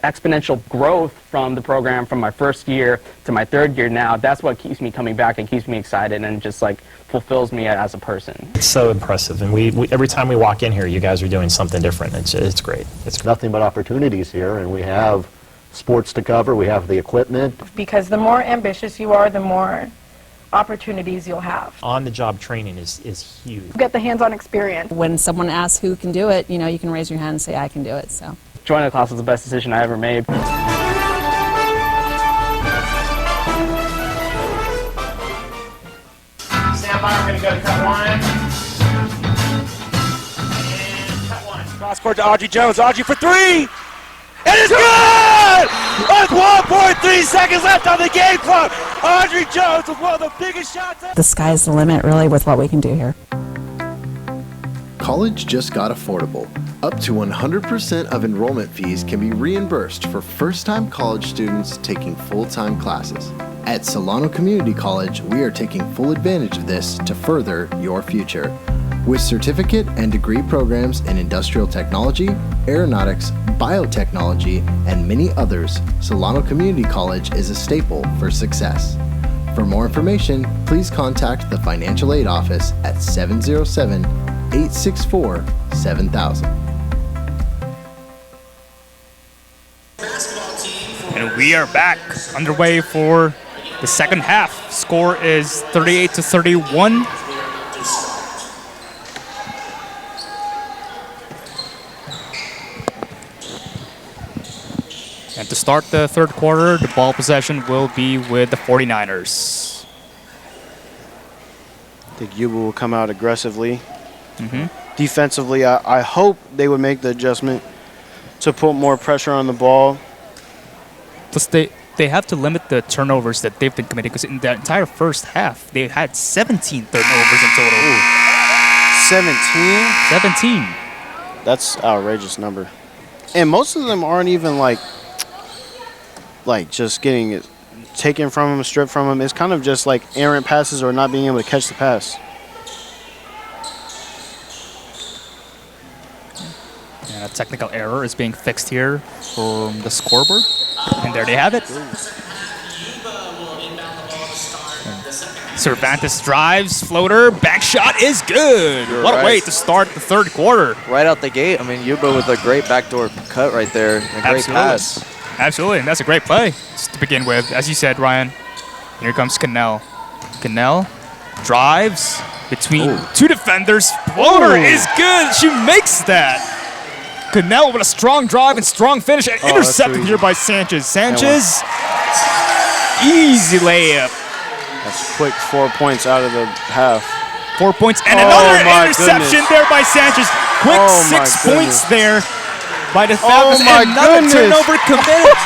exponential growth from the program from my first year to my third year now, that's what keeps me coming back and keeps me excited and just like fulfills me as a person. It's so impressive, and we every time we walk in here, you guys are doing something different. It's great. It's nothing but opportunities here, and we have sports to cover, we have the equipment. Because the more ambitious you are, the more opportunities you'll have. On-the-job training is huge. You get the hands-on experience. When someone asks who can do it, you know, you can raise your hand and say, I can do it. So Joining the class was the best decision I ever made. Stand by, we're going to go to cut one. And cut one. Cross court to Audrey Jones. Audrey for three. It is good! With 1.3 seconds left on the game clock. Audrey Jones with one of the biggest shots ever. the sky's the limit, really, with what we can do here. College just got affordable. Up to 100% of enrollment fees can be reimbursed for first-time college students taking full-time classes. At Solano Community College, we are taking full advantage of this to further your future. With certificate and degree programs in industrial technology, aeronautics, biotechnology, and many others, Solano Community College is a staple for success. For more information, please contact the Financial Aid Office at 707-864-7000. And we are back underway for the second half. Score is 38-31. And to start the third quarter, the ball possession will be with the 49ers. I think Yuba will come out aggressively. Defensively, I hope they would make the adjustment to put more pressure on the ball. Plus, they have to limit the turnovers that they've been committing, because in the entire first half, they had 17 turnovers in total. Ooh. 17? 17. That's an outrageous number. And most of them aren't even like just getting it taken from them, stripped from them. It's kind of just like errant passes or not being able to catch the pass. And a technical error is being fixed here from the scoreboard. And there they have it. Cervantes drives, floater, back shot is good. You're What a right. way to start the third quarter. Right out the gate, I mean, Yuba with a great backdoor cut right there. A great Absolutely. pass. Absolutely, and that's a great play to begin with. As you said, Ryan, here comes Cannell. Cannell drives between two defenders. Floater is good. She makes that. Cannell with a strong drive and strong finish, and intercepted here by Sanchez. Sanchez, easy layup. That's quick 4 points out of the half. 4 points and Oh another my interception goodness. there by Sanchez. Quick Oh my 6 goodness. points there by the Falcons. my Another goodness. turnover committed.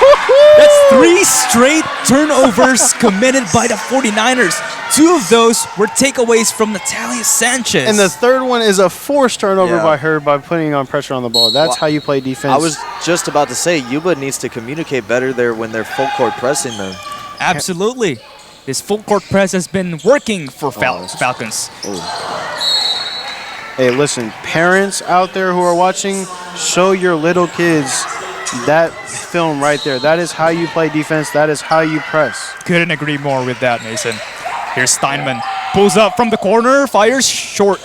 That's 3 straight turnovers committed by the 49ers. 2 of those were takeaways from Natalia Sanchez. And the third one is a forced turnover Yeah. by her by putting on pressure on the ball. That's Well, how you play defense. I was just about to say, Yuba needs to communicate better there when they're full court pressing them. Absolutely. This full court press has been working for Falcons. Hey, listen, parents out there who are watching, show your little kids that film right there. That is how you play defense. That is how you press. Couldn't agree more with that, Mason. Here's Steinman. Pulls up from the corner, fires short.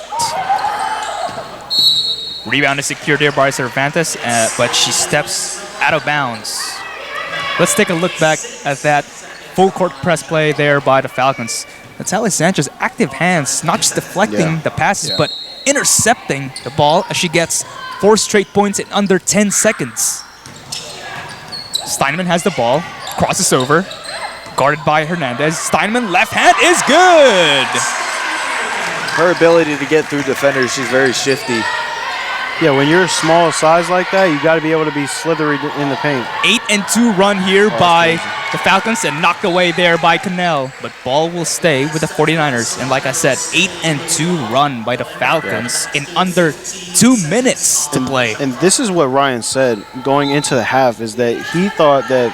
Rebound is secured there by Cervantes, but she steps out of bounds. Let's take a look back at that full court press play there by the Falcons. Natalia Sanchez, active hands, not just deflecting the passes, but intercepting the ball as she gets 4 straight points in under 10 seconds. Steinman has the ball, crosses over, guarded by Hernandez. Steinman, left hand is good. Her ability to get through defenders, she's very shifty. Yeah, when you're a small size like that, you got to be able to be slithery in the paint. 8-2 run here by the Falcons and knocked away there by Cannell. But ball will stay with the 49ers. And like I said, 8-2 run by the Falcons in under 2 minutes to play. And this is what Ryan said going into the half, is that he thought that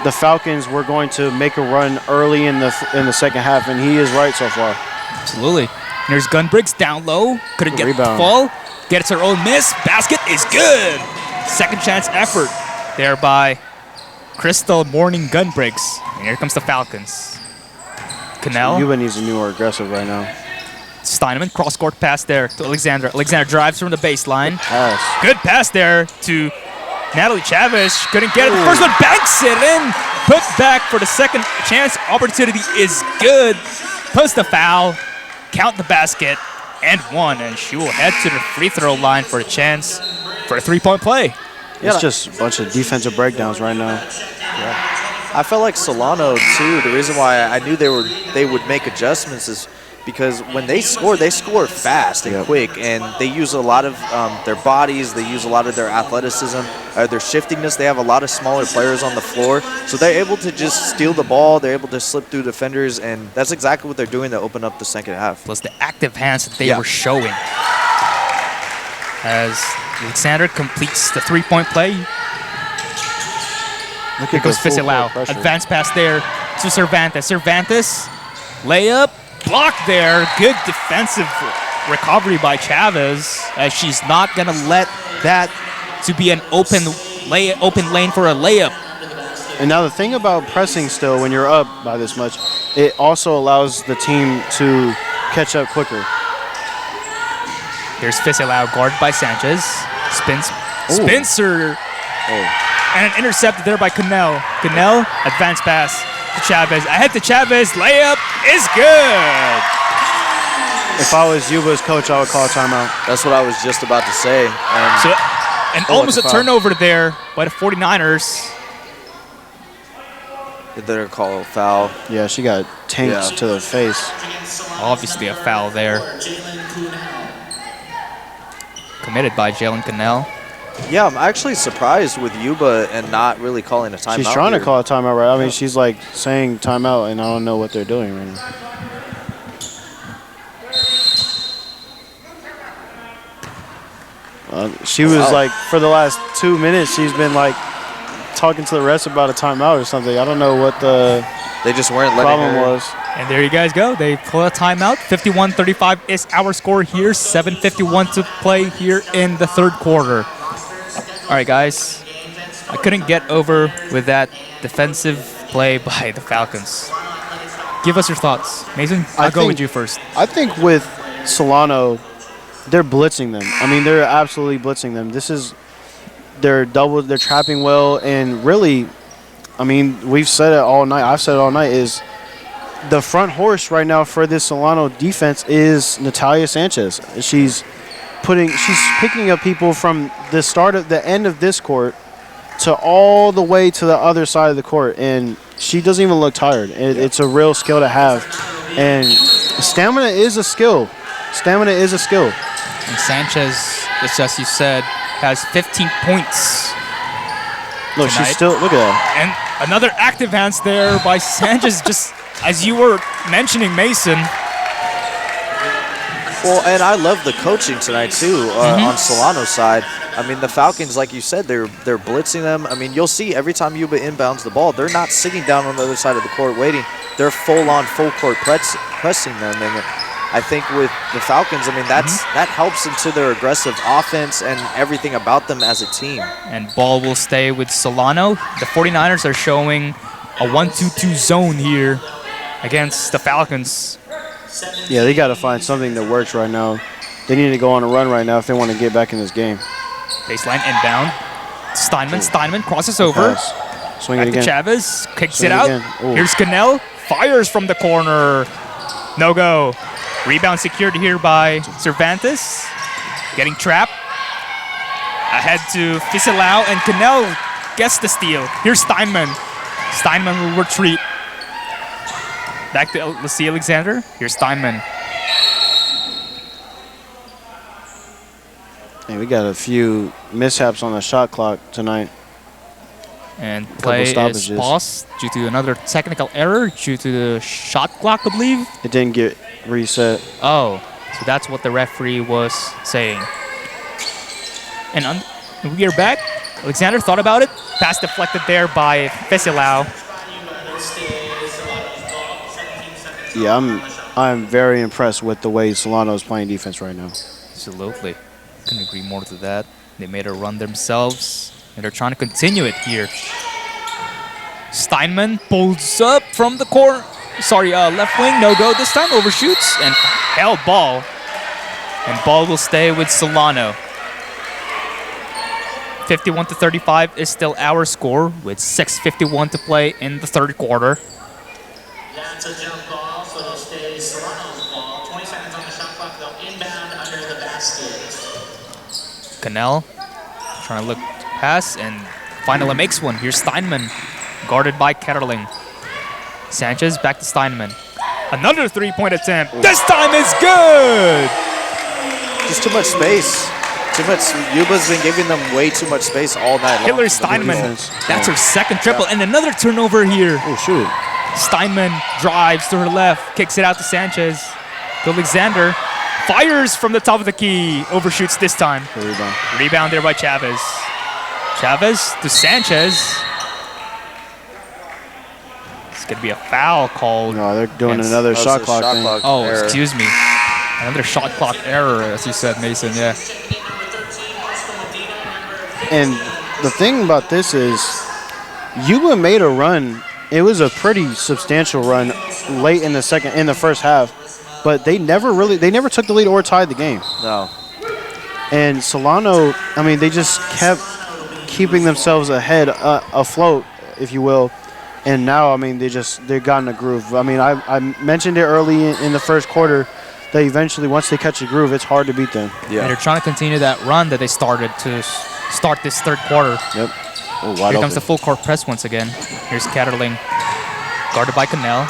the Falcons were going to make a run early in the second half, and he is right so far. Absolutely. There's Gunbriggs down low. Couldn't get the Rebound. fall. Gets her own miss. Basket is good. Second chance effort there by Crystal Morning Gun Bricks. And here comes the Falcons. Cannell. Yuba needs to be more aggressive right now. Steineman, cross-court pass there to Alexander. Alexander drives from the baseline. Pass. Good pass there to Natalie Chavez. She couldn't get it. The first one banks it in. Put back for the second chance. Opportunity is good. Post the foul. Count the basket. And one. And she will head to the free throw line for a chance for a three-point play. It's just a bunch of defensive breakdowns right now. I felt like Solano too. The reason why I knew they would make adjustments is because when they score fast and quick, and they use a lot of their bodies. They use a lot of their athleticism, their shiftiness. They have a lot of smaller players on the floor, so they're able to just steal the ball. They're able to slip through defenders, and that's exactly what they're doing to open up the second half. Plus the active hands that they were showing. As Alexander completes the three-point play. Here goes Fiselau. Advanced pass there to Cervantes. Cervantes, layup, blocked there. Good defensive recovery by Chavez, as she's not going to let that to be an open lane for a layup. And now the thing about pressing still, when you're up by this much, it also allows the team to catch up quicker. Here's Fiselau, guarded by Sanchez. Spencer. And an intercepted there by Cannell. Cannell, advanced pass to Chavez. Ahead to Chavez, layup is good. If I was Yuba's coach, I would call a timeout. That's what I was just about to say. And almost a turnover there by the 49ers. Did they call a foul? Yeah, she got tanked to the face. Obviously a foul there. Committed by Jalen Cannell. Yeah, I'm actually surprised with Yuba and not really calling a timeout. She's trying to call a timeout, right? I mean, she's like saying timeout, and I don't know what they're doing right now. She was like, for the last 2 minutes, she's been like talking to the refs about a timeout or something. I don't know what the they just weren't letting problem her. was. And there you guys go. They pull a timeout. 51-35 is our score here. 7:51 to play here in the third quarter. All right, guys. I couldn't get over with that defensive play by the Falcons. Give us your thoughts. Mason, I'll go with you first. I think with Solano, they're blitzing them. I mean, they're absolutely blitzing them. They're trapping well, and really, I mean, we've said it all night. I've said it all night, is the front horse right now for this Solano defense is Natalia Sanchez. She's picking up people from the end of this court to all the way to the other side of the court, and she doesn't even look tired. It's a real skill to have, and stamina is a skill. Stamina is a skill. And Sanchez, just as you said, has 15 points. Look, tonight. she's still, look at that. And another active hands there by Sanchez, just as you were mentioning, Mason. Well, and I love the coaching tonight too on Solano's side. I mean, the Falcons, like you said, they're blitzing them. I mean, you'll see every time Yuba inbounds the ball, they're not sitting down on the other side of the court waiting. They're full court pressing them. And I think with the Falcons, I mean, that helps into their aggressive offense and everything about them as a team. And ball will stay with Solano. The 49ers are showing a 1-2-2 zone here against the Falcons. Yeah, they got to find something that works right now. They need to go on a run right now if they want to get back in this game. Baseline inbound. Steinman crosses over. Swing back it again. To Chavez, kicks Swing it out. Again. Here's Cannell, fires from the corner. No go. Rebound secured here by Cervantes. Getting trapped. Ahead to Fiselau, and Cannell gets the steal. Here's Steinman. Steinman will retreat. Back to Lucy Alexander. Here's Steinman. Hey, we got a few mishaps on the shot clock tonight. And play is paused due to another technical error due to the shot clock, I believe. It didn't get reset. Oh, so that's what the referee was saying. And we are back. Alexander thought about it. Pass deflected there by Fiselau. Yeah, I'm very impressed with the way Solano is playing defense right now. Absolutely. Couldn't agree more to that. They made a run themselves And they're trying to continue it here. Steinman pulls up from the corner. Sorry, left wing, no go this time. Overshoots and held ball. And ball will stay with Solano. 51-35 is still our score with 6:51 to play in the third quarter. That's a jump ball, so it'll stay Solano's ball. 20 seconds on the shot clock. They'll inbound under the basket. Cannell trying to look pass and finally makes one. Here's Steinman, guarded by Ketterling. Sanchez back to Steinman. Another three-point attempt. This time is good! Just too much space. Too much. Yuba's been giving them way too much space all night long. Hillary Steinman, that's her second triple. And another turnover here. Oh, shoot. Steinman drives to her left, kicks it out to Sanchez. To Alexander, fires from the top of the key, overshoots this time. Rebound there by Chavez. Chavez to Sanchez. It's going to be a foul called. No, they're doing another shot clock thing. Oh, excuse me. Another shot clock error, as you said, Mason, yeah. And the thing about this is, Yuba made a run. It was a pretty substantial run late in the first half, but they never took the lead or tied the game. No. And Solano, I mean, they just kept keeping themselves ahead, afloat, if you will. And now, I mean, they got in a groove. I mean, I mentioned it early in the first quarter that eventually, once they catch a groove, it's hard to beat them. Yeah. And they're trying to continue that run that they started to start this third quarter. Yep. Oh, Here comes the full court press once again. Here's Ketterling, guarded by Cannell.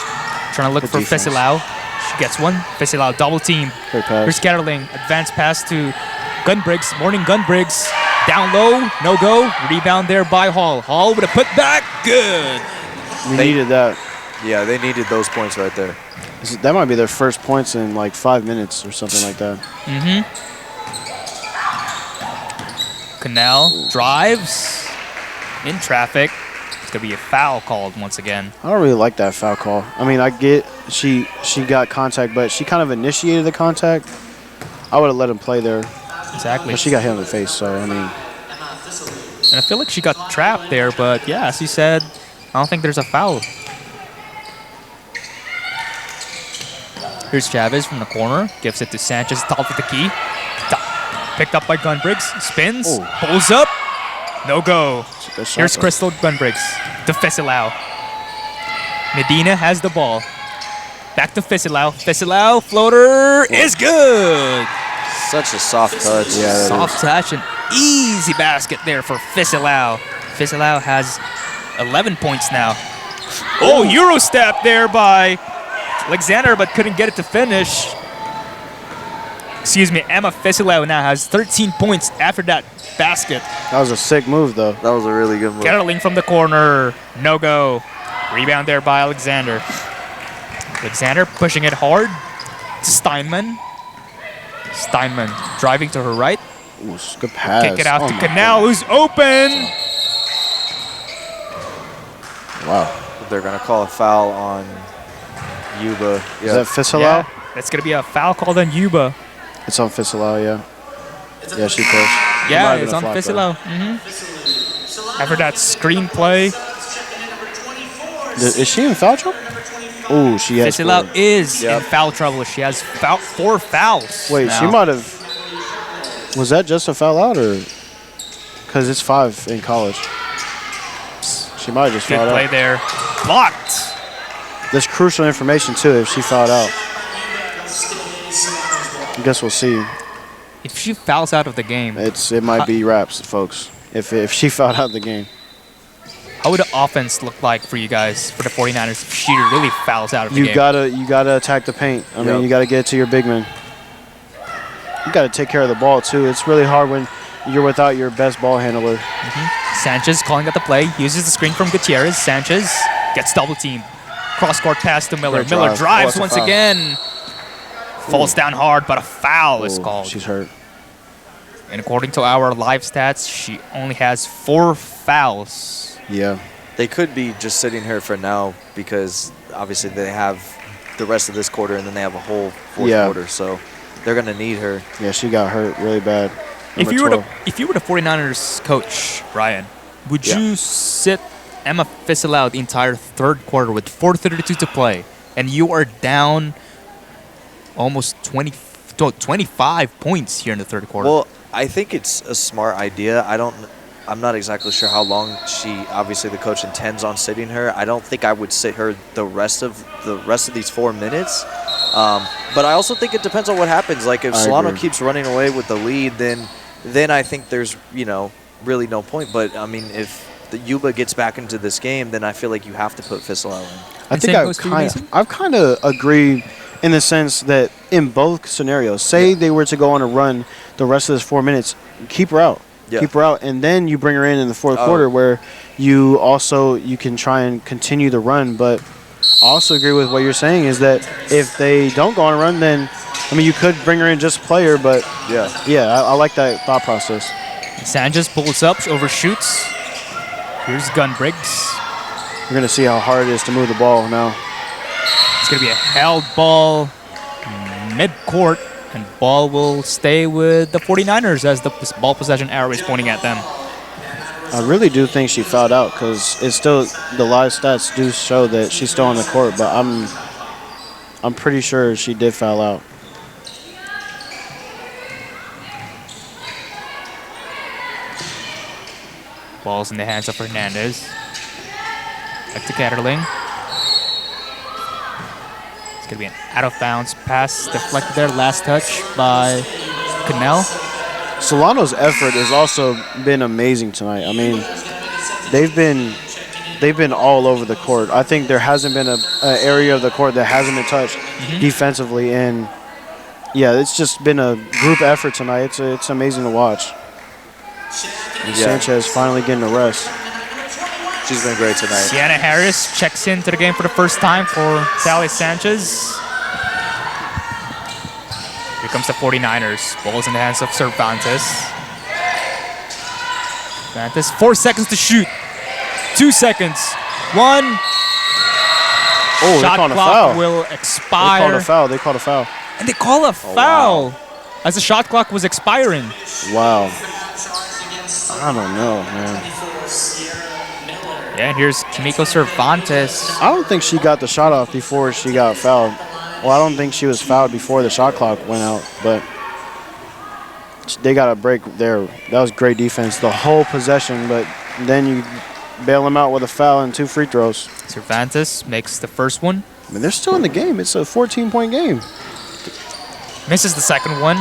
Trying to look for Fesilau. She gets one. Fesilau double team. Here's Ketterling, advanced pass to Gunbriggs. Morning Gunbriggs. Down low, no go. Rebound there by Hall. Hall with a putback. Good. They needed that. Yeah, they needed those points right there. That might be their first points in like 5 minutes or something like that. Cannell drives in traffic. It's going to be a foul called once again. I don't really like that foul call. I mean, I get she got contact, but she kind of initiated the contact. I would have let him play there. Exactly. But she got hit in the face, so I mean. And I feel like she got trapped there, but yeah, as you said, I don't think there's a foul. Here's Chavez from the corner. Gives it to Sanchez, top of the key. Picked up by Gunbriggs. Spins. Pulls up. No go. Here's Crystal Gunbriggs. To Fesilau. Medina has the ball. Back to Fesilau. Fesilau, floater is good. Such a soft touch. Yeah, soft touch and easy basket there for Fesilau. Fesilau has 11 points now. Oh, Euro step there by Alexander, but couldn't get it to finish. Excuse me, Emma Fesilau now has 13 points after that basket. That was a sick move, though. That was a really good move. Ketterling from the corner. No go. Rebound there by Alexander. Alexander pushing it hard to Steinman. Steinman driving to her right. Ooh, good pass. Kick it out to Cannell, who's open. Wow. They're going to call a foul on Yuba. Is that Fesilau? Yeah, that's going to be a foul called on Yuba. It's on Fesilau, yeah. Yeah, she pushed. Yeah, it's on Fesilau. After that screen play. Is she in foul trouble? Oh, she has. Fesilau is in foul trouble. She has 4 fouls. Wait, now. she might have. Was that just a foul out, or? Because it's 5 in college. She might have just fouled out. Good play there. Blocked. That's crucial information, too, if she fouled out. I guess we'll see. If she fouls out of the game. It might be wraps, folks, if she fouled out of the game. How would the offense look like for you guys, for the 49ers, if she really fouls out of the game? You gotta attack the paint. I mean, you gotta get it to your big man. You gotta take care of the ball, too. It's really hard when you're without your best ball handler. Sanchez calling out the play, uses the screen from Gutierrez. Sanchez gets double teamed. Cross-court pass to Miller. Miller drives once again. Falls down hard, but a foul is called. She's hurt. And according to our live stats, she only has 4 fouls. Yeah. They could be just sitting her for now because obviously they have the rest of this quarter and then they have a whole fourth quarter. So they're going to need her. Yeah, she got hurt really bad. If you were the 49ers coach, Ryan, Would you sit Emma Fissel out the entire third quarter with 4:32 to play, and you are down almost 25 points here in the third quarter? Well, I think it's a smart idea. I'm not exactly sure how long obviously the coach intends on sitting her. I don't think I would sit her the rest of these 4 minutes. But I also think it depends on what happens. Like if Solano keeps running away with the lead, then I think there's, really no point. But I mean, if the Yuba gets back into this game, then I feel like you have to put Fissel in. I think I've kind of agreed in the sense that in both scenarios, say they were to go on a run the rest of this 4 minutes, keep her out. Yeah. Keep her out, and then you bring her in the fourth quarter where you can try and continue the run. But I also agree with what you're saying is that if they don't go on a run, then, you could bring her in just play her, but I like that thought process. Sanchez pulls up, overshoots. Here's Gun Briggs. We're going to see how hard it is to move the ball now. It's going to be a held ball mid-court, and ball will stay with the 49ers as the ball possession arrow is pointing at them. I really do think she fouled out because it's still, the live stats do show that she's still on the court, but I'm pretty sure she did foul out. Ball's in the hands of Hernandez. Back to Ketterling. It's going to be an out-of-bounds pass deflected there. Last touch by Cannell. Solano's effort has also been amazing tonight. They've been all over the court. I think there hasn't been an area of the court that hasn't been touched defensively. And, it's just been a group effort tonight. It's amazing to watch. And Sanchez finally getting a rest. She's been great tonight. Sienna Harris checks into the game for the first time for Sally Sanchez. Here comes the 49ers. Ball's in the hands of Cervantes. Cervantes, 4 seconds to shoot. 2 seconds. 1. Shot clock will expire. They called a foul. And they call a foul as the shot clock was expiring. Wow. I don't know, man. Yeah, here's Kimiko Cervantes. I don't think she got the shot off before she got fouled. Well, I don't think she was fouled before the shot clock went out, but they got a break there. That was great defense the whole possession, but then you bail them out with a foul and 2 free throws. Cervantes makes the first one. They're still in the game. It's a 14-point game. Misses the second one.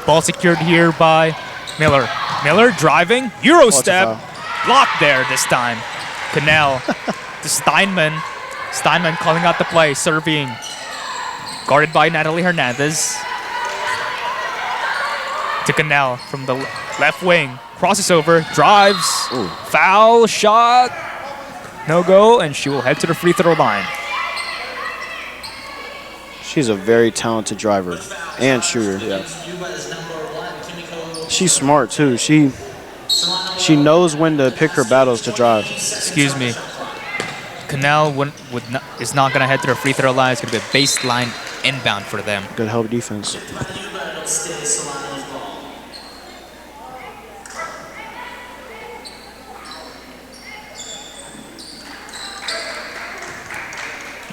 Ball secured here by Miller. Miller driving, Euro step. Blocked there this time. Cannell to Steinman. Steinman calling out the play, serving. Guarded by Natalie Hernandez. To Cannell from the left wing. Crosses over, drives. Ooh. Foul shot. No go, and she will head to the free throw line. She's a very talented driver and shooter. Yeah. She's smart too. She knows when to pick her battles to drive. Excuse me. Cannell is not going to head to the free throw line. It's going to be a baseline inbound for them. Good help defense.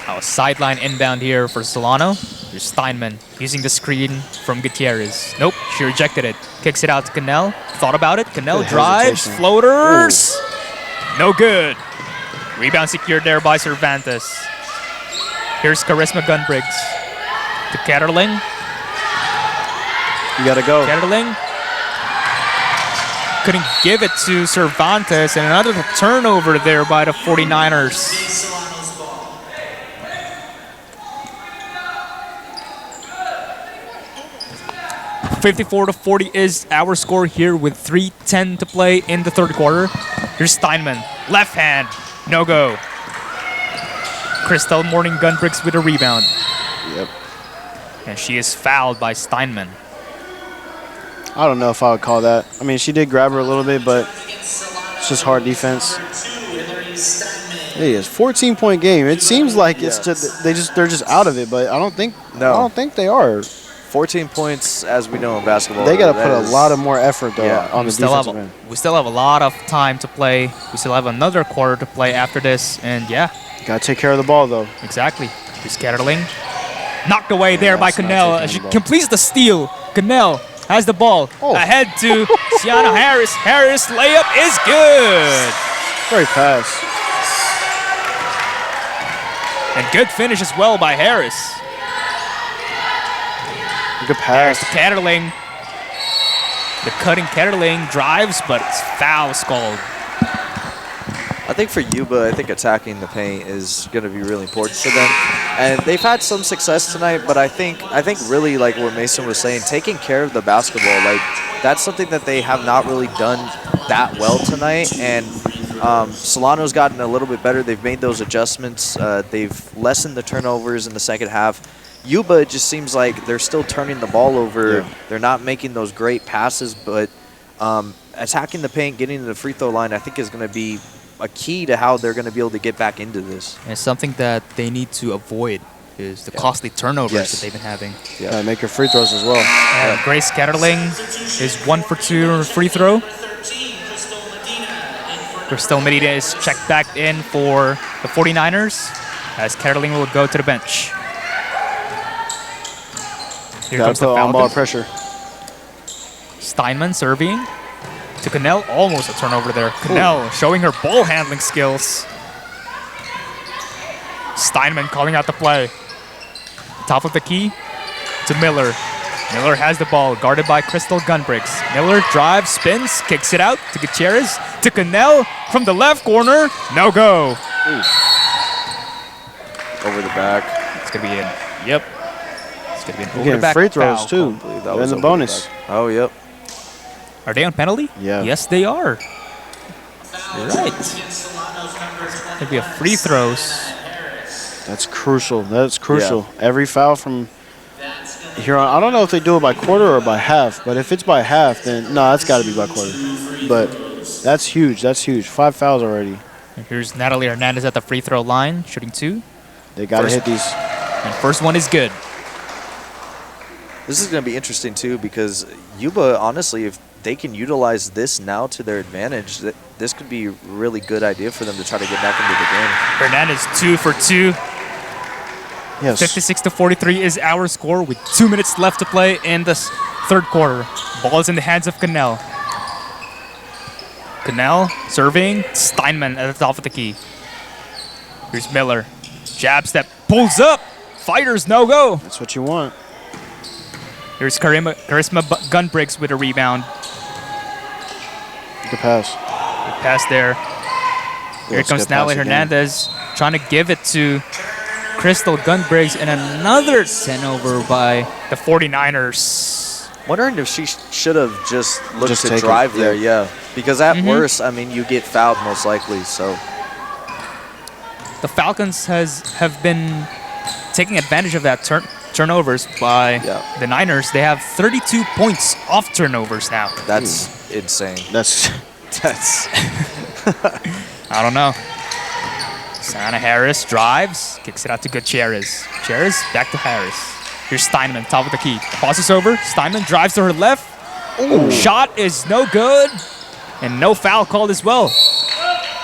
Now a sideline inbound here for Solano. Here's Steinman using the screen from Gutierrez. Nope, she rejected it. Kicks it out to Cannell. Thought about it. Cannell drives, floaters. Ooh. No good. Rebound secured there by Cervantes. Here's Charisma Gunbriggs to Ketterling. You gotta go. Ketterling couldn't give it to Cervantes, and another turnover there by the 49ers. 54-40 is our score here with 3:10 to play in the third quarter. Here's Steinman, left hand, no go. Crystal Morning Gunbriggs with a rebound. Yep. And she is fouled by Steinman. I don't know if I would call that. She did grab her a little bit, but it's just hard defense. It is 14-point game. It seems like it's just they're just out of it, but I don't think they are. 14 points, as we know in basketball. They got to put a lot of more effort, though, Yeah. on the defensive end. We still have a lot of time to play. We still have another quarter to play after this, and yeah. Got to take care of the ball, though. Exactly. Here's Ketterling. Knocked away there by that's not Cannell taking as she the ball. completes the steal. Cannell has the ball. Ahead to Sienna Harris. Harris layup is good. Great pass. And good finish as well by Harris. Good pass. To Ketterling. The cutting Ketterling drives, but it's foul called. I think for Yuba, I think attacking the paint is going to be really important for them. And they've had some success tonight, but I think really, like what Mason was saying, taking care of the basketball, like that's something that they have not really done that well tonight. And Solano's gotten a little bit better. They've made those adjustments. They've lessened the turnovers in the second half. Yuba, it just seems like they're still turning the ball over. Yeah. They're not making those great passes, but attacking the paint, getting to the free throw line, I think is going to be a key to how they're going to be able to get back into this. And something that they need to avoid is the costly turnovers that they've been having. Yeah, make your free throws as well. And Grace Ketterling is 1 for 2 on a free throw. Crystal Medina is checked back in for the 49ers as Ketterling will go to the bench. Here Got comes to the put on-ball Falcons. pressure. Steinman serving to Cannell. Almost a turnover there. Cannell showing her ball handling skills. Steinman calling out the play. Top of the key to Miller. Miller has the ball, guarded by Crystal Gunbricks. Miller drives, spins, kicks it out to Gutierrez. To Cannell from the left corner. No go. Over the back. It's going to be in. Yep. It's going to be an You're over the getting back free throws, foul. too. That And the over bonus. back. Oh, yep. Are they on penalty? Yeah. Yes, they are. You're right. It's going to be a free throws. That's crucial. That's crucial. Every foul from here on. I don't know if they do it by quarter or by half, but if it's by half, then no, that's got to be by quarter. But that's huge. That's huge. 5 fouls already. And here's Natalie Hernandez at the free throw line, shooting 2. They got to First- hit these. And first one is good. This is going to be interesting, too, because Yuba, honestly, if they can utilize this now to their advantage, this could be a really good idea for them to try to get back into the game. Hernandez 2 for 2. Yes. 56-43 is our score with 2 minutes left to play in the third quarter. Ball is in the hands of Cannell. Cannell serving. Steinman at the top of the key. Here's Miller. Jab step. Pulls up. Fighters no go. That's what you want. Here's Charisma Gunbricks with a rebound. Good pass. Good pass there. Here Let's comes get Natalie pass again. Hernandez trying to give it to Crystal Gunbriggs, and another turnover by the 49ers. Wondering if she should have just looked Just to take it, drive there, yeah. yeah. Because at worst, I mean, you get fouled most likely, so. The Falcons have been taking advantage of that turnovers by the Niners. They have 32 points off turnovers now. That's insane. That's I don't know. Sienna Harris drives, kicks it out to Gutierrez. Gutierrez back to Harris. Here's Steinman, top of the key. Passes over. Steinman drives to her left. Ooh. Shot is no good. And no foul called as well.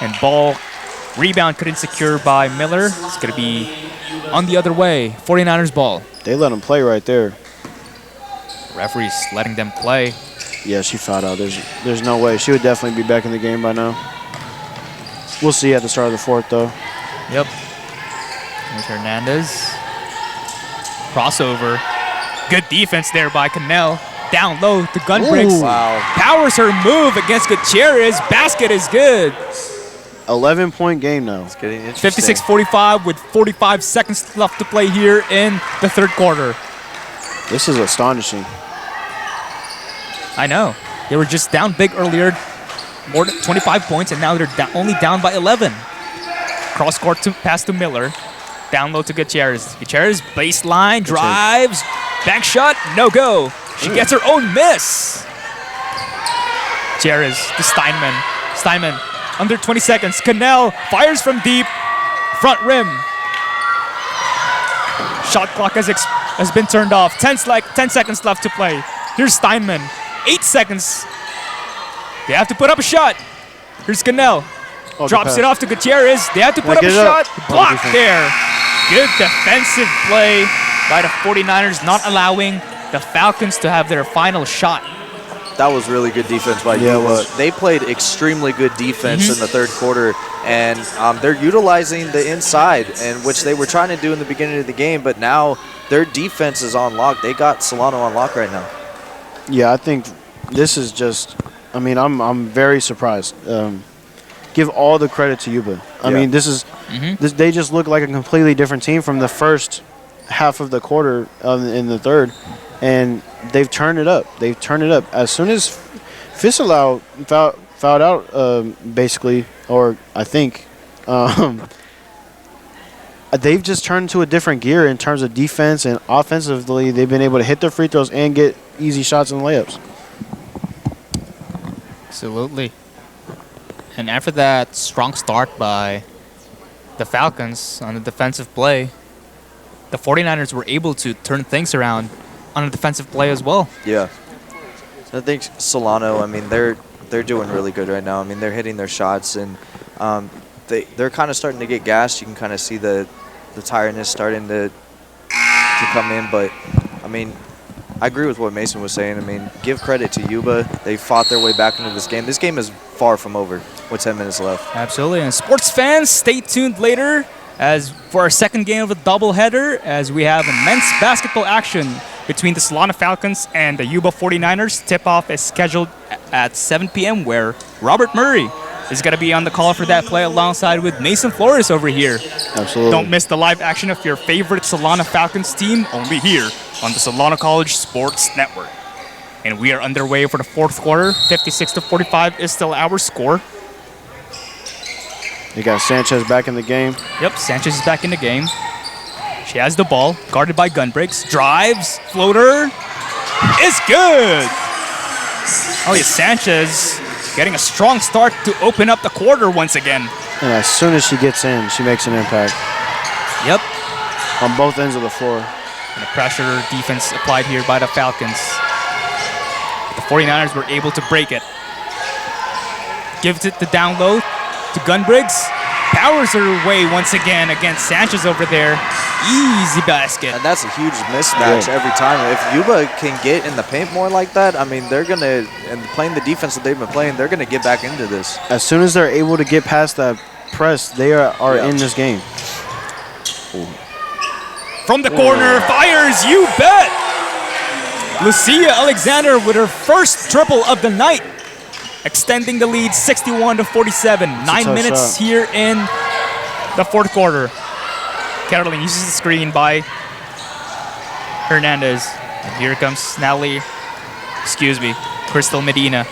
And ball rebound couldn't secure by Miller. It's going to be on the other way. 49ers ball. They let him play right there. Referee's letting them play. Yeah, she fouled out. There's no way. She would definitely be back in the game by now. We'll see at the start of the fourth, though. Yep. Here's Hernandez. Crossover. Good defense there by Cannell. Down low to Gunbricks. Wow. Powers her move against Gutierrez. Basket is good. 11-point game now. It's getting interesting. 56-45 with 45 seconds left to play here in the third quarter. This is astonishing. I know. They were just down big earlier. More than 25 points, and now they're only down by 11. Cross-court pass to Miller. Down low to Gutierrez. Gutierrez, baseline, drives. Back shot, no go. She gets her own miss. Gutierrez to Steinman. Steinman, under 20 seconds. Cannell fires from deep. Front rim. Shot clock has has been turned off. 10 seconds left to play. Here's Steinman. 8 seconds. They have to put up a shot. Here's Cannell. Drops it off to Gutierrez. They have to put up a shot. Blocked there. Good defensive play by the 49ers, not allowing the Falcons to have their final shot. That was really good defense by Yuba. They played extremely good defense in the third quarter, and they're utilizing the inside, and which they were trying to do in the beginning of the game, but now their defense is on lock. They got Solano on lock right now. Yeah, I think this is just, I mean, I'm very surprised. Give all the credit to Yuba. I mean, this is, they just look like a completely different team from the first half of the quarter in the third. And they've turned it up. They've turned it up. As soon as Fisalau fouled out, basically, or I think, they've just turned to a different gear in terms of defense and offensively. They've been able to hit their free throws and get easy shots and layups. Absolutely. And after that strong start by the Falcons on the defensive play, the 49ers were able to turn things around on a defensive play as well. Yeah. I think Solano, I mean, they're doing really good right now. I mean, they're hitting their shots, and they're kind of starting to get gassed. You can kind of see the tiredness starting to come in. But, I mean, I agree with what Mason was saying. I mean, give credit to Yuba. They fought their way back into this game. This game is far from over with 10 minutes left. Absolutely. And sports fans, stay tuned later as for our second game of a doubleheader, as we have immense basketball action between the Solano Falcons and the Yuba 49ers. Tip-off is scheduled at 7 p.m. where Robert Murray is going to be on the call for that play alongside with Mason Flores over here. Absolutely. Don't miss the live action of your favorite Solano Falcons team only here on the Solano College Sports Network. And we are underway for the fourth quarter. 56-45 is still our score. You got Sanchez back in the game. Yep, Sanchez is back in the game. She has the ball, guarded by Gunbricks. Drives, floater, is good. Oh yeah, Sanchez getting a strong start to open up the quarter once again. And as soon as she gets in, she makes an impact. Yep. On both ends of the floor. And a pressure defense applied here by the Falcons. The 49ers were able to break it. Gives it the down low to Gunbriggs. Powers her way once again against Sanchez over there. Easy basket. And that's a huge mismatch every time. If Yuba can get in the paint more like that, I mean, they're going to, and playing the defense that they've been playing, they're going to get back into this. As soon as they're able to get past that press, they are in this game. Ooh. From the corner, fires, you bet! Lucia Alexander with her first triple of the night, extending the lead 61-47. 9 minutes here in the fourth quarter. Caroline uses the screen by Hernandez. And here comes Crystal Medina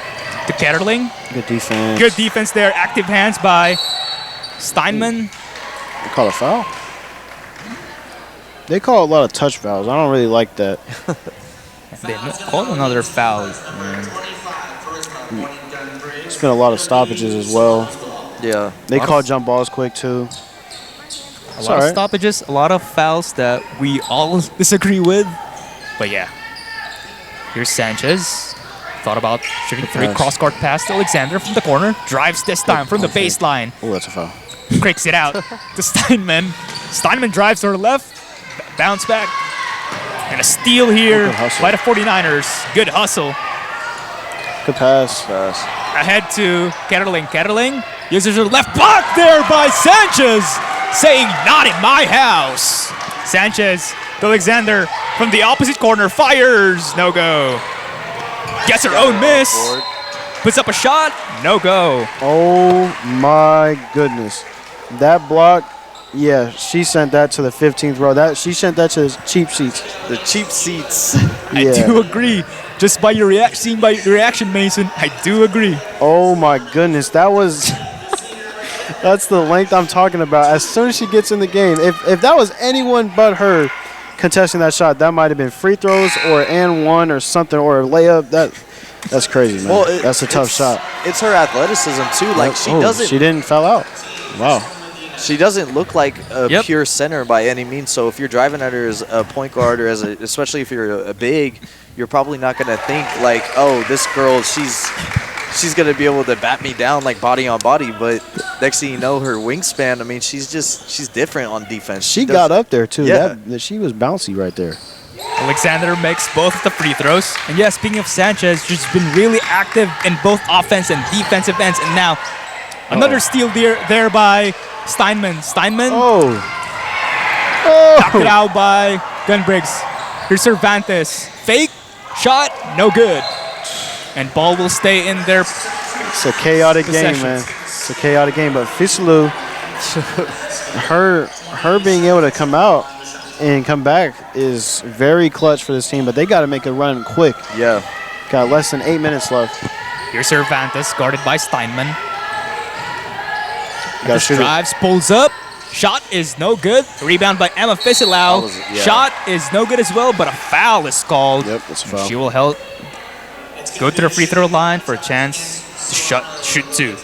to Caroline. Good defense. Good defense there. Active hands by Steinman. They call a foul? They call a lot of touch fouls. I don't really like that. They call another foul. It's been a lot of stoppages as well. Yeah. They call jump balls quick too. A lot of stoppages, a lot of fouls that we all disagree with. But yeah. Here's Sanchez. Thought about shooting three cross-court pass to Alexander from the corner. Drives this time from the baseline. Oh, that's a foul. Breaks it out to Steinman. Steinman drives to her left. Bounce back. And a steal here by the 49ers. Good hustle. Good pass. Ahead to Ketterling. Ketterling uses her left block there by Sanchez, saying, "Not in my house." Sanchez to Alexander from the opposite corner. Fires. No go. Gets her own miss. Puts up a shot. No go. Oh, my goodness. That block, yeah, she sent that to the 15th row. She sent that to the cheap seats. The cheap seats. I do agree. Just by your reaction, Mason, I do agree. Oh my goodness, that's the length I'm talking about. As soon as she gets in the game, if that was anyone but her contesting that shot, that might have been free throws or and one or something or a layup. That's crazy, man. Well, that's a tough shot. It's her athleticism too. Like she doesn't. She didn't foul out. Wow. She doesn't look like a Yep. pure center by any means. So if you're driving at her as a point guard or especially if you're a big, you're probably not going to think like, oh, this girl, she's going to be able to bat me down like body on body. But next thing you know, her wingspan, I mean, she's different on defense. She got up there, too. Yeah. She was bouncy right there. Alexander makes both of the free throws. And yeah, speaking of Sanchez, she's been really active in both offense and defensive ends. And now another steal there by Steinman. Knocked it out by Gunbriggs. Here's Cervantes. Fake shot, no good. And ball will stay in their It's a chaotic game, man. It's a chaotic game. But Fisalu, her being able to come out and come back is very clutch for this team. But they got to make a run quick. Yeah. Got less than 8 minutes left. Here's Cervantes, guarded by Steinman. Got shoot it. Drives, pulls up. Shot is no good. Rebound by Emma Fisilau. Shot is no good as well, but a foul is called. Yep, that's a foul. She will go to the free throw line for a chance to shoot two.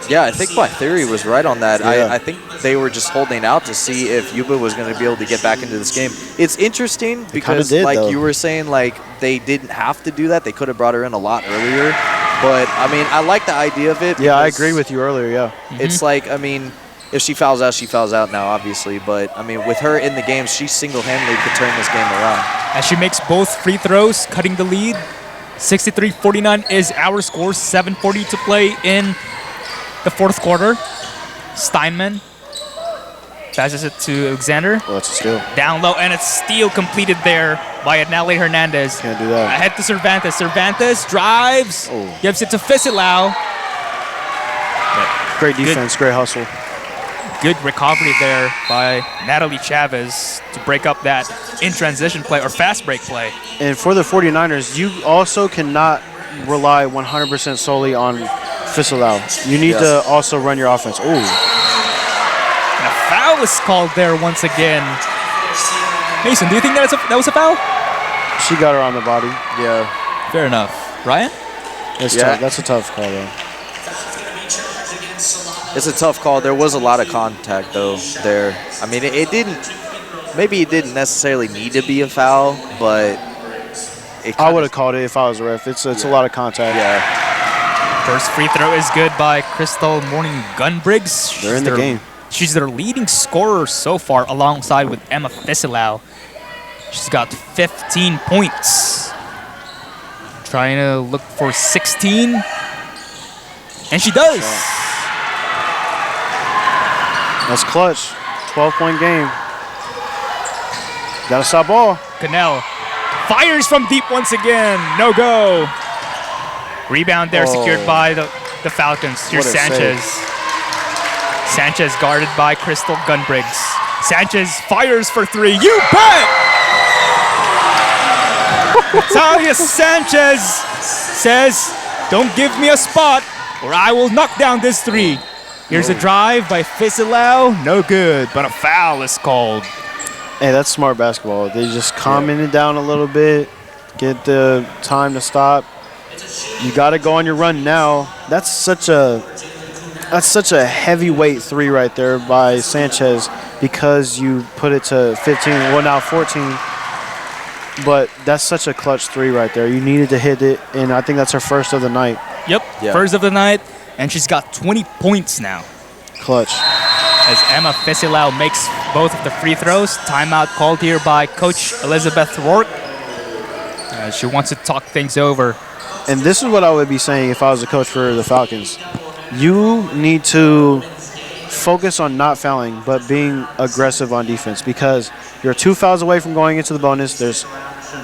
Yeah, I think my theory was right on that. Yeah. I think they were just holding out to see if Yuba was going to be able to get back into this game. It's interesting because, like you were saying, like they didn't have to do that. They could have brought her in a lot earlier. But, I mean, I like the idea of it. Yeah, I agree with you earlier, yeah. It's like, I mean, if she fouls out, she fouls out now, obviously. But, I mean, with her in the game, she single-handedly could turn this game around. As she makes both free throws, cutting the lead. 63-49 is our score. 7:40 to play in the fourth quarter. Steinman passes it to Alexander. Well, that's a steal. Down low, and it's steal completed there by Nelly Hernandez. Can't do that. Ahead to Cervantes. Cervantes drives, gives it to Fisilau. Great defense, great hustle. Good recovery there by Natalie Chavez to break up that in-transition play or fast break play. And for the 49ers, you also cannot rely 100% solely on Fisilau. You need to also run your offense. Ooh. And a foul is called there once again. Mason, do you think that was a foul? She got her on the body. Yeah. Fair enough. Ryan? Tough. That's a tough call, though. It's a tough call. There was a lot of contact, though, there. I mean, it didn't – maybe it didn't necessarily need to be a foul, but I would have called it if I was a ref. It's a lot of contact. Yeah. First free throw is good by Crystal Morning Gunbriggs. They're in the game. She's their leading scorer so far, alongside with Emma Fisilau. She's got 15 points. Trying to look for 16. And she does. That's clutch. 12-point game. Got to stop ball. Cannell fires from deep once again. No go. Rebound there secured by the Falcons. Here's Sanchez. Sanchez guarded by Crystal Gunbriggs. Sanchez fires for three. You bet! Natalia Sanchez says, don't give me a spot or I will knock down this three. Here's a drive by Fisilau. No good, but a foul is called. Hey, that's smart basketball. They just calming it down a little bit, get the time to stop. You got to go on your run now. That's such a heavyweight three right there by Sanchez because you put it to 15, well now 14. But that's such a clutch three right there. You needed to hit it, and I think that's her first of the night. Yep, first of the night, and she's got 20 points now. Clutch. As Emma Fisilau makes both of the free throws. Timeout called here by Coach Elizabeth Rourke. She wants to talk things over. And this is what I would be saying if I was a coach for the Falcons. You need to focus on not fouling, but being aggressive on defense because you're 2 fouls away from going into the bonus. There's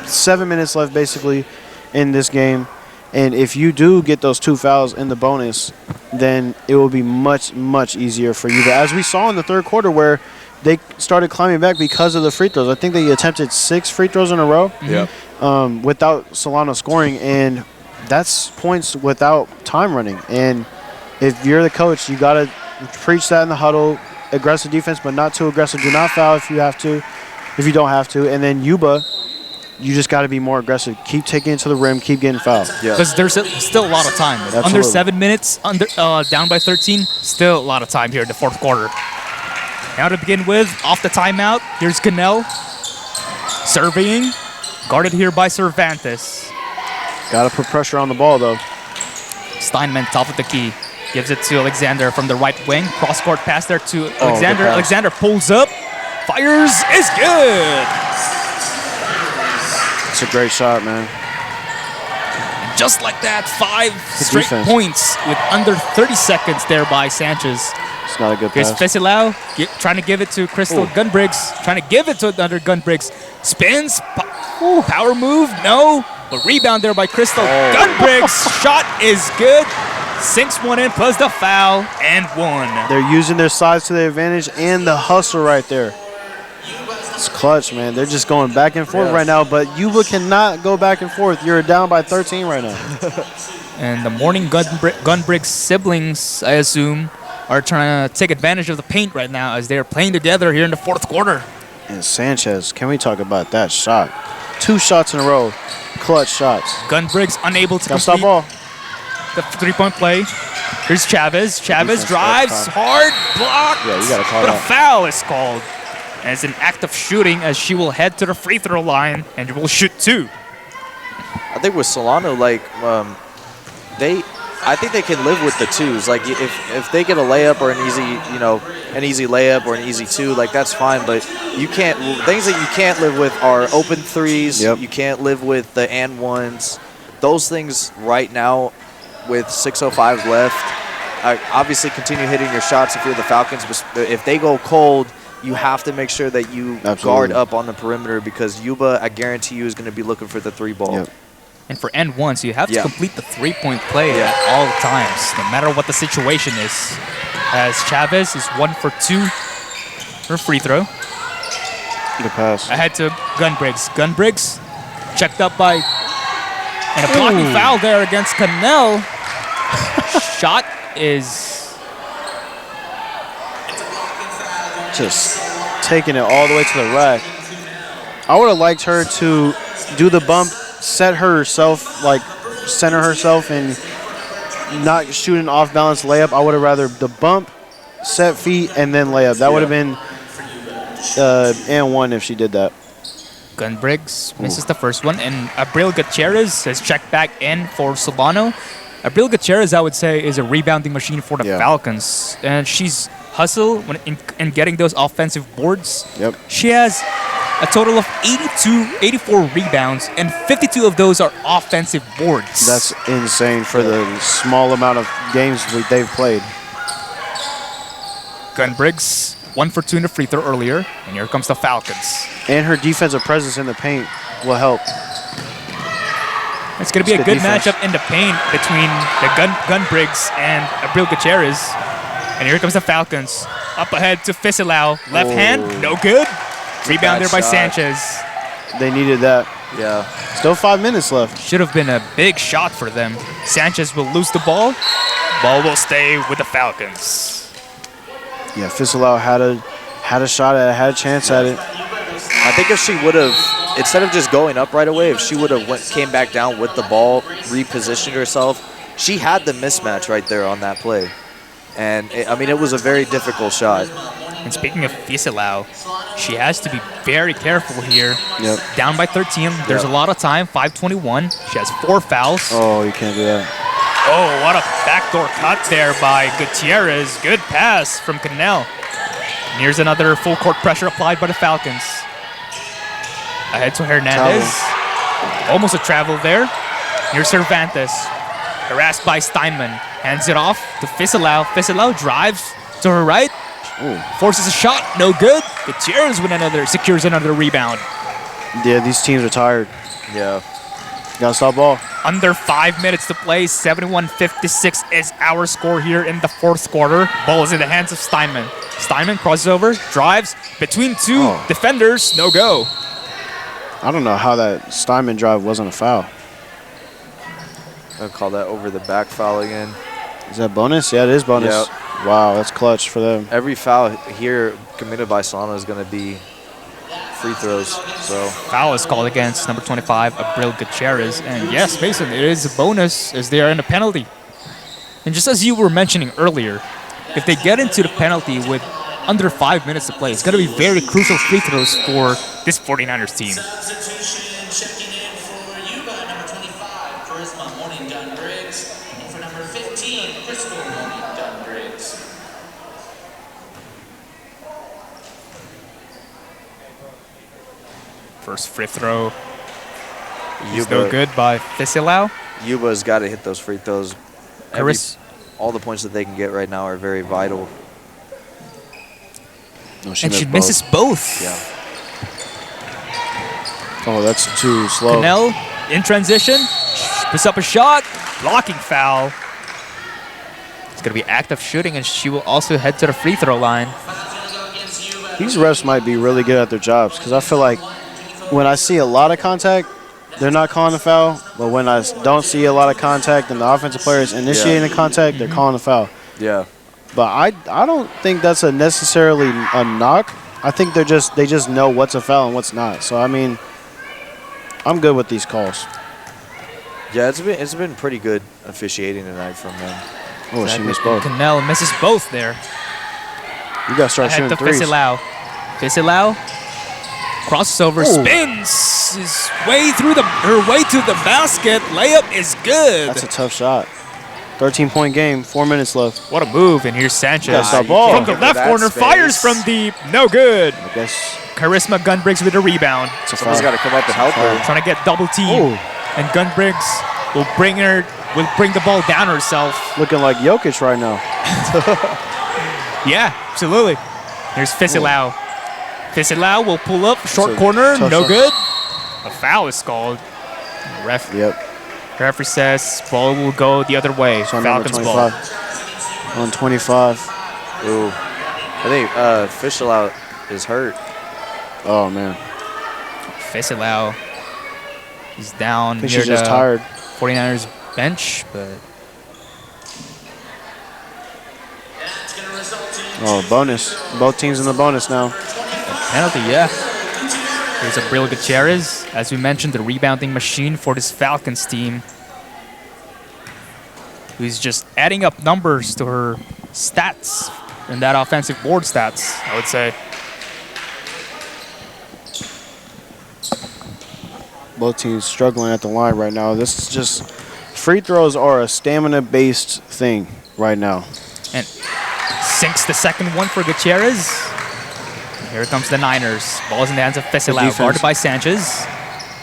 7 minutes left basically in this game. And if you do get those 2 fouls in the bonus, then it will be much, much easier for you. But as we saw in the third quarter where they started climbing back because of the free throws. I think they attempted 6 free throws in a row without Solano scoring. And that's points without time running. And if you're the coach, you got to preach that in the huddle. Aggressive defense, but not too aggressive. Do not foul if you have to, if you don't have to. And then Yuba, you just got to be more aggressive. Keep taking it to the rim. Keep getting fouled. Because there's still a lot of time. Absolutely. Under 7 minutes, down by 13, still a lot of time here in the fourth quarter. Now to begin with, off the timeout, here's Cannell. Serving, guarded here by Cervantes. Got to put pressure on the ball, though. Steinman, top of the key. Gives it to Alexander from the right wing. Cross-court pass there to Alexander. pass. Alexander pulls up. Fires is good. It's a great shot, man. Just like that, 5 straight defense. points with under 30 seconds there by Sanchez. It's not a good Here's pass. Fesilau trying to give it to Crystal Gunbriggs. Trying to give it to another Gunbriggs. Spins. Power move. No. But rebound there by Crystal. Gunbriggs. Shot is good. Sinks one in plus the foul and one. They're using their size to their advantage and the hustle right there. It's clutch, man. They're just going back and forth right now, but Yuba cannot go back and forth. You're down by 13 right now. And the Morning Gunbriggs siblings, I assume, are trying to take advantage of the paint right now as they're playing together here in the fourth quarter. And Sanchez, can we talk about that shot? 2 shots in a row. Clutch shots. Gunbriggs unable to Gotta stop complete ball. the 3-point play. Here's Chavez. Chavez Defense, drives that's hard, blocked. Yeah, you gotta call but that. a foul is called. And it's an act of shooting as she will head to the free throw line and will shoot 2. I think with Solano, like, I think they can live with the twos. Like, if they get a layup or an easy layup or an easy 2, like, that's fine. But you can't, things that you can't live with are open threes. Yep. You can't live with the and ones. Those things right now with 6:05 left, obviously continue hitting your shots if you're the Falcons. But if they go cold, you have to make sure that you guard up on the perimeter because Yuba, I guarantee you, is going to be looking for the 3 ball. Yep. And for end one, so you have to complete the 3-point play at all times, no matter what the situation is. As Chavez is 1 for 2 for free throw. Good pass. Ahead to Gunbriggs. Gunbriggs checked up by, and a blocking foul there against Cannell. Shot is just taking it all the way to the rack. I would have liked her to do the bump, set herself, like center herself and not shoot an off-balance layup. I would have rather the bump, set feet, and then layup. That would have been and 1 if she did that. Gunbriggs misses the first one, and Abril Gutierrez has checked back in for Solano. Abril Gutierrez, I would say, is a rebounding machine for the Falcons, and she's hustle in getting those offensive boards. Yep. She has a total of 84 rebounds, and 52 of those are offensive boards. That's insane for the small amount of games they've played. Gunbriggs, 1 for 2 in the free throw earlier, and here comes the Falcons. And her defensive presence in the paint will help. It's going to be a good matchup in the paint between the Gunbriggs and Abril Gutierrez. And here comes the Falcons. Up ahead to Fisilau. Left hand, no good. Rebound there by Sanchez. They needed that. Yeah. Still 5 minutes left. Should have been a big shot for them. Sanchez will lose the ball. Ball will stay with the Falcons. Yeah, Fisilau had a shot at it, had a chance at it. I think if she would have, instead of just going up right away, if she would have came back down with the ball, repositioned herself, she had the mismatch right there on that play. And, it was a very difficult shot. And speaking of Fisilau, she has to be very careful here. Yep. Down by 13. There's a lot of time, 5:21. She has 4 fouls. Oh, you can't do that. Oh, what a backdoor cut there by Gutierrez. Good pass from Cannell. And here's another full court pressure applied by the Falcons. Ahead to Hernandez. Almost a travel there. Here's Cervantes. Harassed by Steinman. Hands it off to Fisilau. Fisilau drives to her right. Ooh. Forces a shot. No good. Gutierrez secures another rebound. Yeah, these teams are tired. Yeah. Gotta stop ball. Under 5 minutes to play. 71-56 is our score here in the fourth quarter. Ball is in the hands of Steinman. Steinman crosses over, drives between 2 defenders. No go. I don't know how that Steinman drive wasn't a foul. I'll call that over the back foul again. Is that bonus? Yeah, it is bonus. Yep. Wow, that's clutch for them. Every foul here committed by Solano is going to be free throws. So foul is called against number 25, Abril Gutierrez. And yes, Mason, it is a bonus as they are in a penalty. And just as you were mentioning earlier, if they get into the penalty with under 5 minutes to play. It's going to be very crucial free throws for this 49ers team. Substitution checking in for Yuba, number 25, Charisma Morning Gun Briggs. And for number 15, Crystal Morning Gun Briggs. First free throw. Yuba, No good by Fisilau. Yuba's got to hit those free throws. All the points that they can get right now are very vital. No, And she misses both. Yeah. Oh, that's too slow. Cannell in transition. Puts up a shot. Blocking foul. It's going to be active shooting, and she will also head to the free throw line. These refs might be really good at their jobs because I feel like when I see a lot of contact, they're not calling the foul. But when I don't see a lot of contact and the offensive player is initiating the contact, they're calling the foul. Yeah. But I don't think that's necessarily a knock. I think they just know what's a foul and what's not. So I mean, I'm good with these calls. Yeah, it's been pretty good officiating tonight from them. Oh, she missed both. Cannell misses both there. You got to start Ahead shooting to threes. Fisilau crosses over, spins his way through her way to the basket. Layup is good. That's a tough shot. 13-point game, 4 minutes left. What a move, and here's Sanchez. Gotta stop ball. From the left corner, fires from deep. No good. I guess Charisma Gunbriggs with a rebound. Someone's got to come up and help her. Trying to get double team. And Gunbriggs will bring the ball down herself. looking like Jokic right now. Yeah, absolutely. Here's Fisilau. Fisilau will pull up, short a corner, tough no shot. good. A foul is called. Referee says ball will go the other way. So Falcons ball. On 25. Ooh. I think Fisilau is hurt. Oh, man. Fisilau. He's down I think near she's just the tired. 49ers bench, but Oh, bonus. Both teams in the bonus now. penalty, yeah. Here's Abril Gutierrez, as we mentioned, the rebounding machine for this Falcons team, who's just adding up numbers to her stats in that offensive board stats, I would say. Both teams struggling at the line right now. This is just free throws are a stamina-based thing right now. And sinks the second one for Gutierrez. Here comes the Niners. Ball's in the hands of Fisilau, guarded by Sanchez.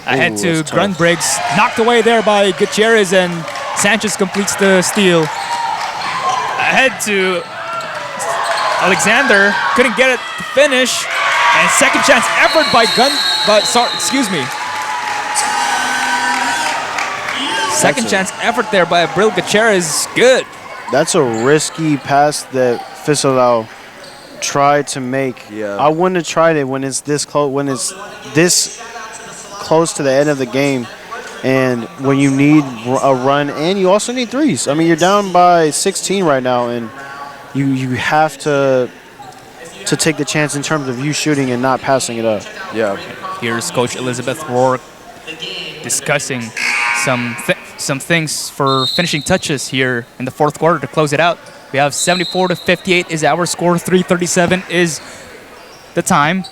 Ahead to Grunbriggs, knocked away there by Gutierrez, and Sanchez completes the steal. Ahead to Alexander, couldn't get it to finish, and second chance effort by Second chance effort there by Abril Gutierrez, good. That's a risky pass that Fisilau tried to make. Yeah. I wouldn't have tried it when it's this close. When it's this close to the end of the game, and when you need a run, and you also need threes. I mean, you're down by 16 right now, and you have to take the chance in terms of you shooting and not passing it up. Yeah. Here's Coach Elizabeth Rourke discussing some things for finishing touches here in the fourth quarter to close it out. We have 74-58 is our score. 3:37 is the time.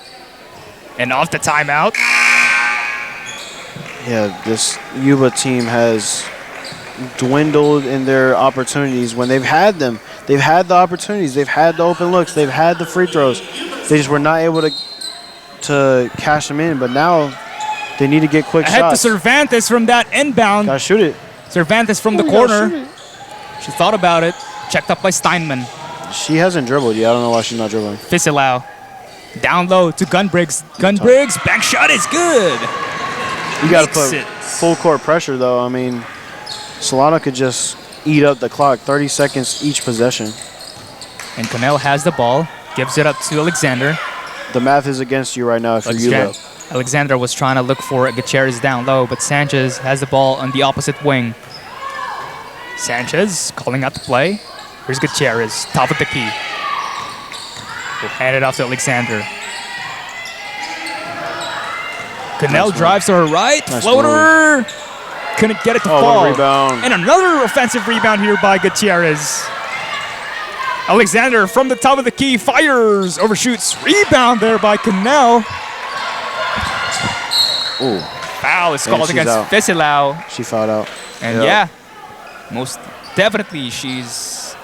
And off the timeout. Yeah, this Yuba team has dwindled in their opportunities when they've had them. They've had the opportunities. They've had the open looks. They've had the free throws. They just were not able to cash them in. But now they need to get quick Ahead shots. to Cervantes from that inbound. Gotta shoot it. Cervantes from the corner. She thought about it. Checked up by Steinman. She hasn't dribbled yet. I don't know why she's not dribbling. Fisilau. Down low to Gunbriggs. Gunbriggs, back shot is good. You got to Makes put it. full court pressure, though. I mean, Solano could just eat up the clock. 30 seconds each possession. And Cannell has the ball. Gives it up to Alexander. The math is against you right now if you're Yuba. Alexander was trying to look for Gutierrez down low, but Sanchez has the ball on the opposite wing. Sanchez calling out the play. Here's Gutierrez, top of the key. We'll hand it off to Alexander. Cannell drives to her right. Nice Floater. Couldn't get it to Oh, fall. what a rebound. And another offensive rebound here by Gutierrez. Alexander from the top of the key fires, overshoots, rebound there by Cannell. Ooh. Foul is called she's against out. Fesilau. She fouled out. And yeah, most definitely she's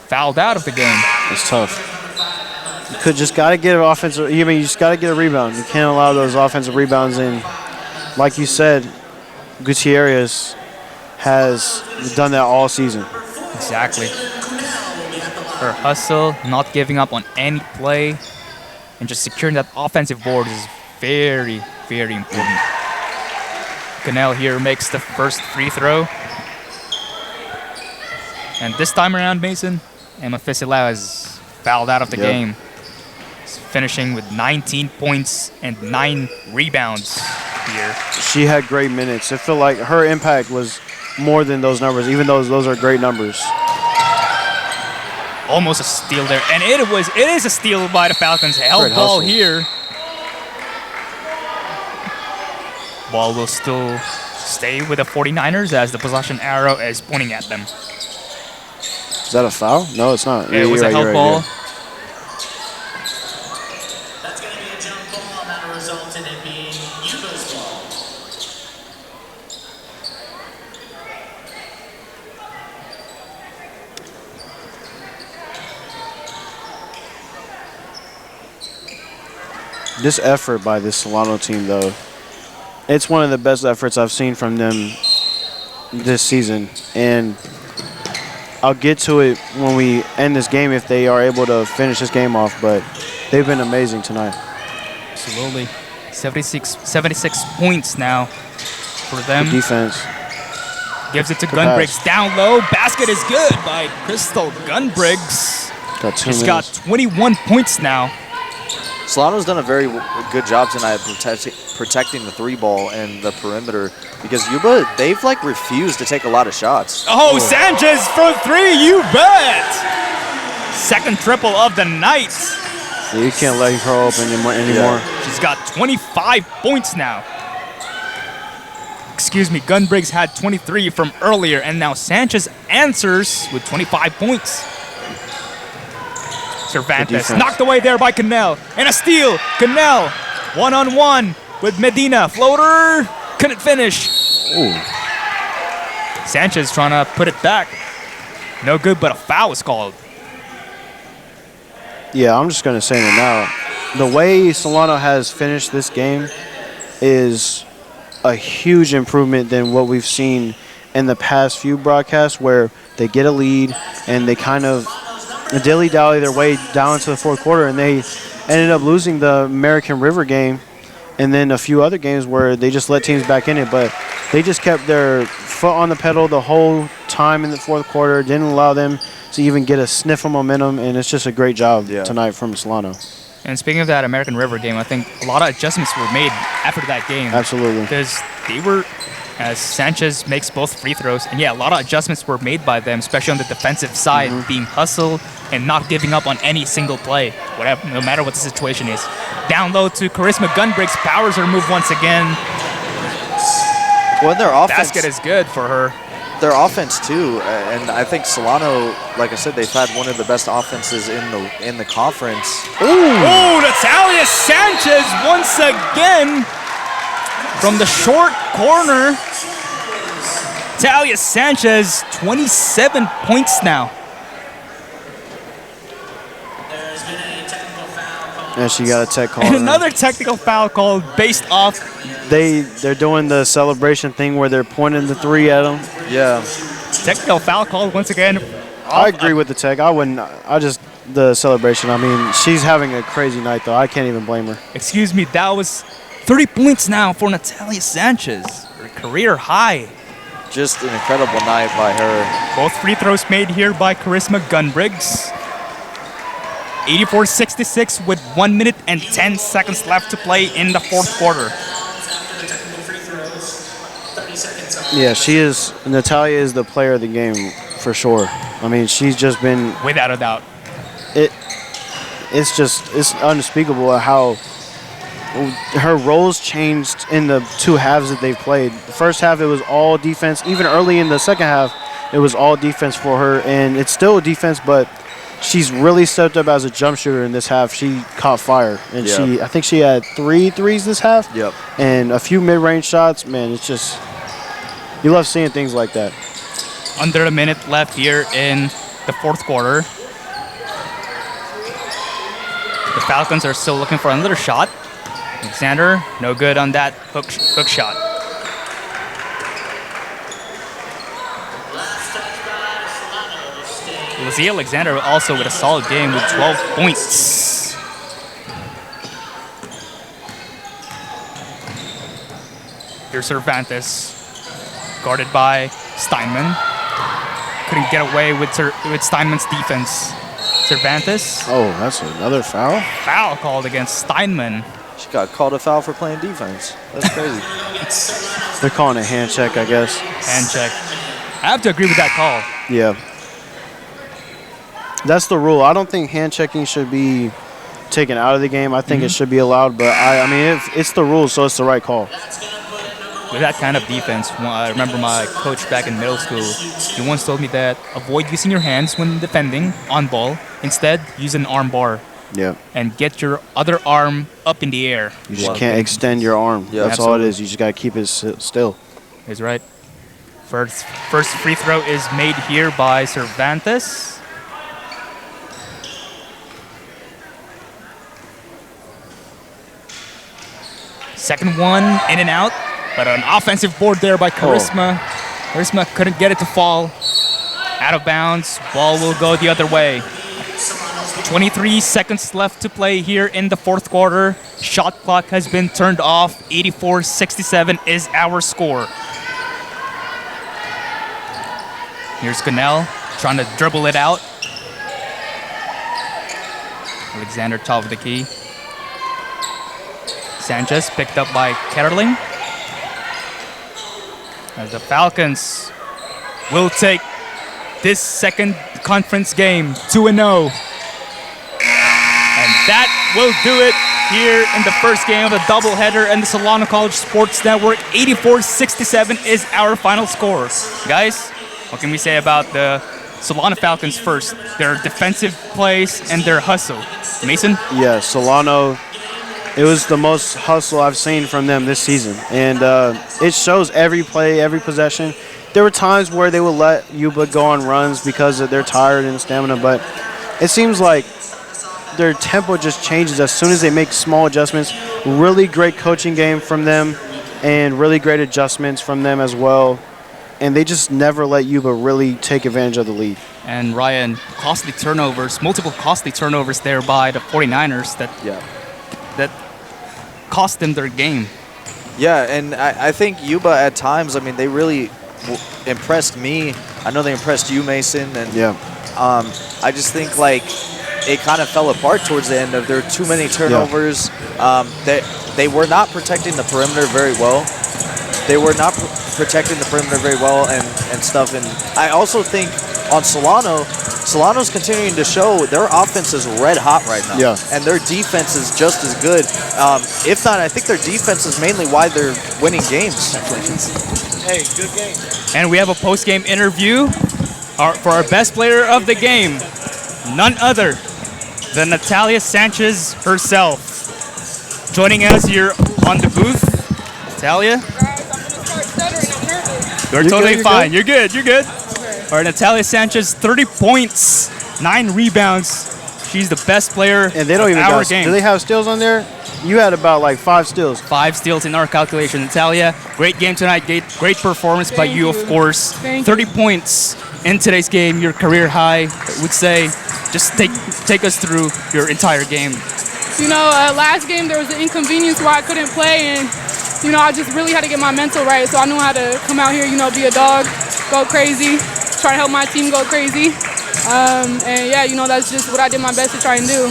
fouled out of the game. It's tough. You just got to get an offensive. You just got to get a rebound. You can't allow those offensive rebounds in. Like you said, Gutierrez has done that all season. Exactly. Her hustle, not giving up on any play, and just securing that offensive board is very, very important. Cannell here makes the first free throw. And this time around, Mason, Emma Fesilau is fouled out of the game. She's finishing with 19 points and 9 rebounds here. She had great minutes. I feel like her impact was more than those numbers, even though those are great numbers. Almost a steal there. And it is a steal by the Falcons. Held Great ball hustle. here. Ball will still stay with the 49ers as the possession arrow is pointing at them. Is that a foul? No, it's not. It was a held ball. That's going to be a jump ball, and that'll result in it being Yuba's ball. This effort by this Solano team, though, it's one of the best efforts I've seen from them this season. And I'll get to it when we end this game if they are able to finish this game off, but they've been amazing tonight. Absolutely. 76 points now for them. Good defense. Gives it to Good Gunbriggs pass. down low. Basket is good by Crystal Gunbriggs. Got 2 She's minutes. got 21 points now. Solano's done a very good job tonight protecting the 3-ball and the perimeter because Yuba, they've like refused to take a lot of shots. Oh, Sanchez from 3, you bet! Second triple of the night. Yeah, you can't let her open anymore. She's got 25 points now. Excuse me, Gunbriggs had 23 from earlier, and now Sanchez answers with 25 points. Cervantes knocked away there by Cannell. And a steal. Cannell, one-on-one with Medina. Floater, couldn't finish. Ooh. Sanchez trying to put it back. No good, but a foul was called. Yeah, I'm just going to say it now. The way Solano has finished this game is a huge improvement than what we've seen in the past few broadcasts where they get a lead and they kind of dilly-dally their way down to the fourth quarter, and they ended up losing the American River game and then a few other games where they just let teams back in it. But they just kept their foot on the pedal the whole time in the fourth quarter, didn't allow them to even get a sniff of momentum, and it's just a great job tonight from Solano. And speaking of that American River game, I think a lot of adjustments were made after that game. Absolutely. Because they were, as Sanchez makes both free throws, and yeah, a lot of adjustments were made by them, especially on the defensive side, being hustled and not giving up on any single play, whatever, no matter what the situation is. Down low to Charisma Gunbriggs, powers her move once again. Well, their offense, Basket is good for her. their offense too, and I think Solano, like I said, they've had one of the best offenses in the conference. Ooh, Natalia Sanchez once again from the short corner. Natalia Sanchez, 27 points now. And she got a tech call. And another technical foul called based off. They're doing the celebration thing where they're pointing the 3 at them. Yeah. Technical foul called once again. I agree with the tech. The celebration. I mean, she's having a crazy night, though. I can't even blame her. Excuse me, that was 30 points now for Natalia Sanchez. Her career high. Just an incredible night by her. Both free throws made here by Charisma Gunbriggs. 84-66 with 1 minute and 10 seconds left to play in the fourth quarter. Yeah, Natalia is the player of the game for sure. I mean, she's just been... Without a doubt. It's unspeakable how her roles changed in the 2 halves that they've played. The first half, it was all defense. Even early in the second half, it was all defense for her. And it's still defense, but she's really stepped up as a jump shooter in this half. She caught fire, and I think she had 3 threes this half. Yep. And a few mid-range shots. Man, it's just, you love seeing things like that. Under a minute left here in the fourth quarter. The Falcons are still looking for another shot. Alexander, no good on that hook shot. Lizzie Alexander also with a solid game with 12 points. Here's Cervantes, guarded by Steinman. Couldn't get away with Steinman's defense. Cervantes. Oh, that's another foul? Foul called against Steinman. She got called a foul for playing defense. That's crazy. They're calling a hand check, I guess. Hand check. I have to agree with that call. Yeah. That's the rule. I don't think hand checking should be taken out of the game. I think it should be allowed, but I mean, it's the rule, so it's the right call. With that kind of defense, I remember my coach back in middle school, he once told me that avoid using your hands when defending on ball. Instead, use an arm bar. Yeah. And get your other arm up in the air. You just can't extend your arm. Yeah, that's all it is. You just got to keep it still. He's right. First free throw is made here by Cervantes. Second one in and out, but an offensive board there by Charisma. Charisma couldn't get it to fall. Out of bounds. Ball will go the other way. 23 seconds left to play here in the fourth quarter. Shot clock has been turned off. 84-67 is our score. Here's Cannell trying to dribble it out. Alexander top of the key. Sanchez picked up by Ketterling. As the Falcons will take this second conference game 2-0. And that will do it here in the first game of the doubleheader and the Solano College Sports Network. 84-67 is our final score. Guys, what can we say about the Solano Falcons first? Their defensive plays and their hustle. Mason? Yeah, Solano, it was the most hustle I've seen from them this season. And it shows every play, every possession. There were times where they would let Yuba go on runs because they're tired and stamina, but it seems like their tempo just changes as soon as they make small adjustments. Really great coaching game from them and really great adjustments from them as well. And they just never let Yuba really take advantage of the lead. And Ryan, costly turnovers, multiple costly turnovers there by the 49ers that cost them their game. Yeah, and I think Yuba at times, I mean, they really impressed me. I know they impressed you, Mason. And I just think, like, it kind of fell apart towards the end of there were too many turnovers. They were not protecting the perimeter very well. They were not protecting the perimeter very well and stuff. And I also think on Solano's continuing to show their offense is red hot right now. Yeah. And their defense is just as good. If not, I think their defense is mainly why they're winning games. Hey, good game. And we have a post-game interview for our best player of the game. None other than Natalia Sanchez herself. Joining us here on the booth. Natalia? You're totally fine. You're good. You're good. All right, Natalia Sanchez, 30 points, 9 rebounds. She's the best player and they don't even our game. Do they have steals on there? You had about like 5 steals. 5 steals in our calculation. Natalia, great game tonight. Great performance by you, of course. 30 points in today's game, your career high. I would say, just take us through your entire game. You know, last game there was an inconvenience where I couldn't play, and you know, I just really had to get my mental right. So I knew how to come out here, you know, be a dog, go crazy, try to help my team go crazy. And yeah, you know, that's just what I did my best to try and do.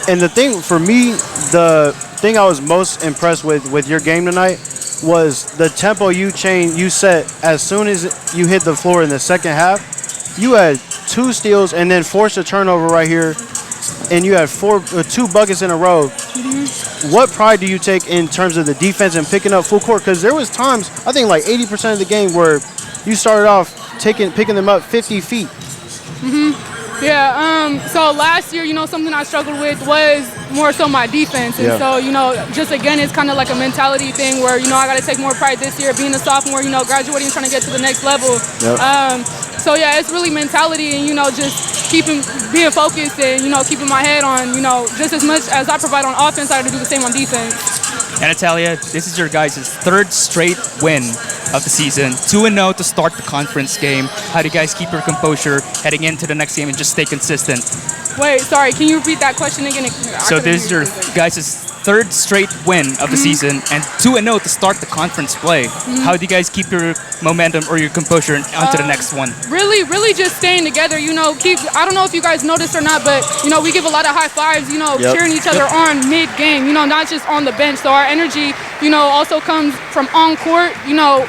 And the thing for me, the thing I was most impressed with your game tonight was the tempo you set as soon as you hit the floor in the second half. You had 2 steals and then forced a turnover right here, and you had 2 buckets in a row. Mm-hmm. What pride do you take in terms of the defense and picking up full court? Because there was times, I think like 80% of the game where you started off picking them up 50 feet. Mm-hmm. Yeah, so last year, something I struggled with was more so my defense. And so, just again, it's kind of like a mentality thing where, I got to take more pride this year, being a sophomore, graduating and trying to get to the next level. Yep. So, yeah, it's really mentality and, just being focused and, keeping my head on, just as much as I provide on offense, I have to do the same on defense. And Natalia, this is your guys' third straight win of the season. 2-0 to start the conference game. How do you guys keep your composure heading into the next game and just stay consistent? Wait, sorry, can you repeat that question again? So this is your guys' third straight win of the season and 2-0 to start the conference play. How do you guys keep your momentum or your composure onto the next one? Really just staying together, I don't know if you guys noticed or not, but, we give a lot of high fives, cheering each other on mid-game, not just on the bench. So our energy, also comes from on court,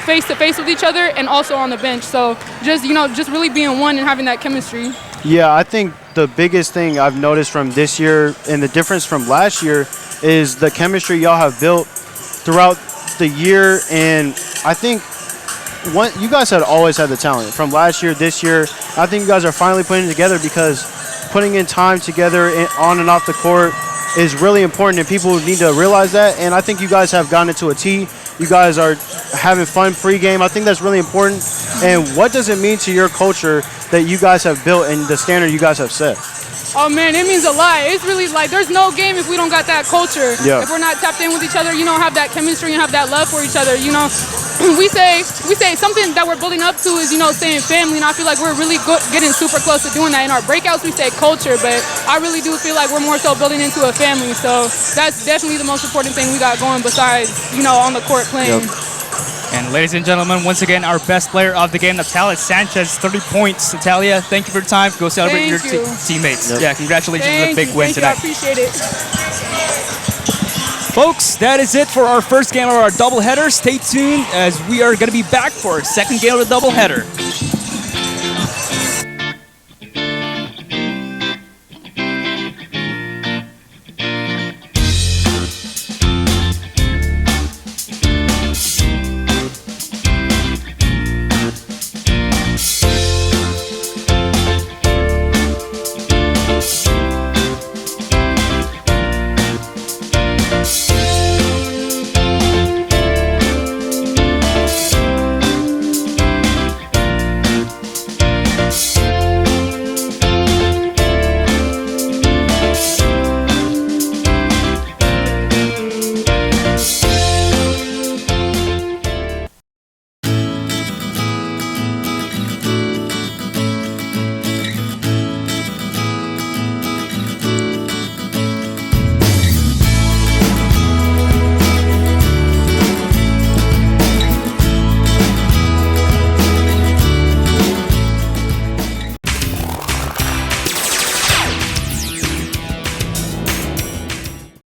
face to face with each other and also on the bench. So just really being one and having that chemistry. Yeah, I think the biggest thing I've noticed from this year and the difference from last year is the chemistry y'all have built throughout the year. And I think you guys had always had the talent from last year, this year. I think you guys are finally putting it together because putting in time together on and off the court is really important, and people need to realize that. And I think you guys have gotten it to a T. You guys are having fun pregame. I think that's really important. And what does it mean to your culture that you guys have built and the standard you guys have set? Oh man, it means a lot. It's really like there's no game if we don't got that culture. Yeah. If we're not tapped in with each other, have that chemistry and have that love for each other. We say something that we're building up to is saying family, and I feel like we're really getting super close to doing that. In our breakouts, we say culture, but I really do feel like we're more so building into a family. So that's definitely the most important thing we got going besides on the court playing. Yep. And ladies and gentlemen, once again, our best player of the game, Natalia Sanchez, 30 points. Natalia, thank you for your time. Go celebrate your teammates. Yep. Yeah, congratulations on the big win tonight. I appreciate it. Folks, that is it for our first game of our doubleheader. Stay tuned as we are going to be back for our second game of the doubleheader.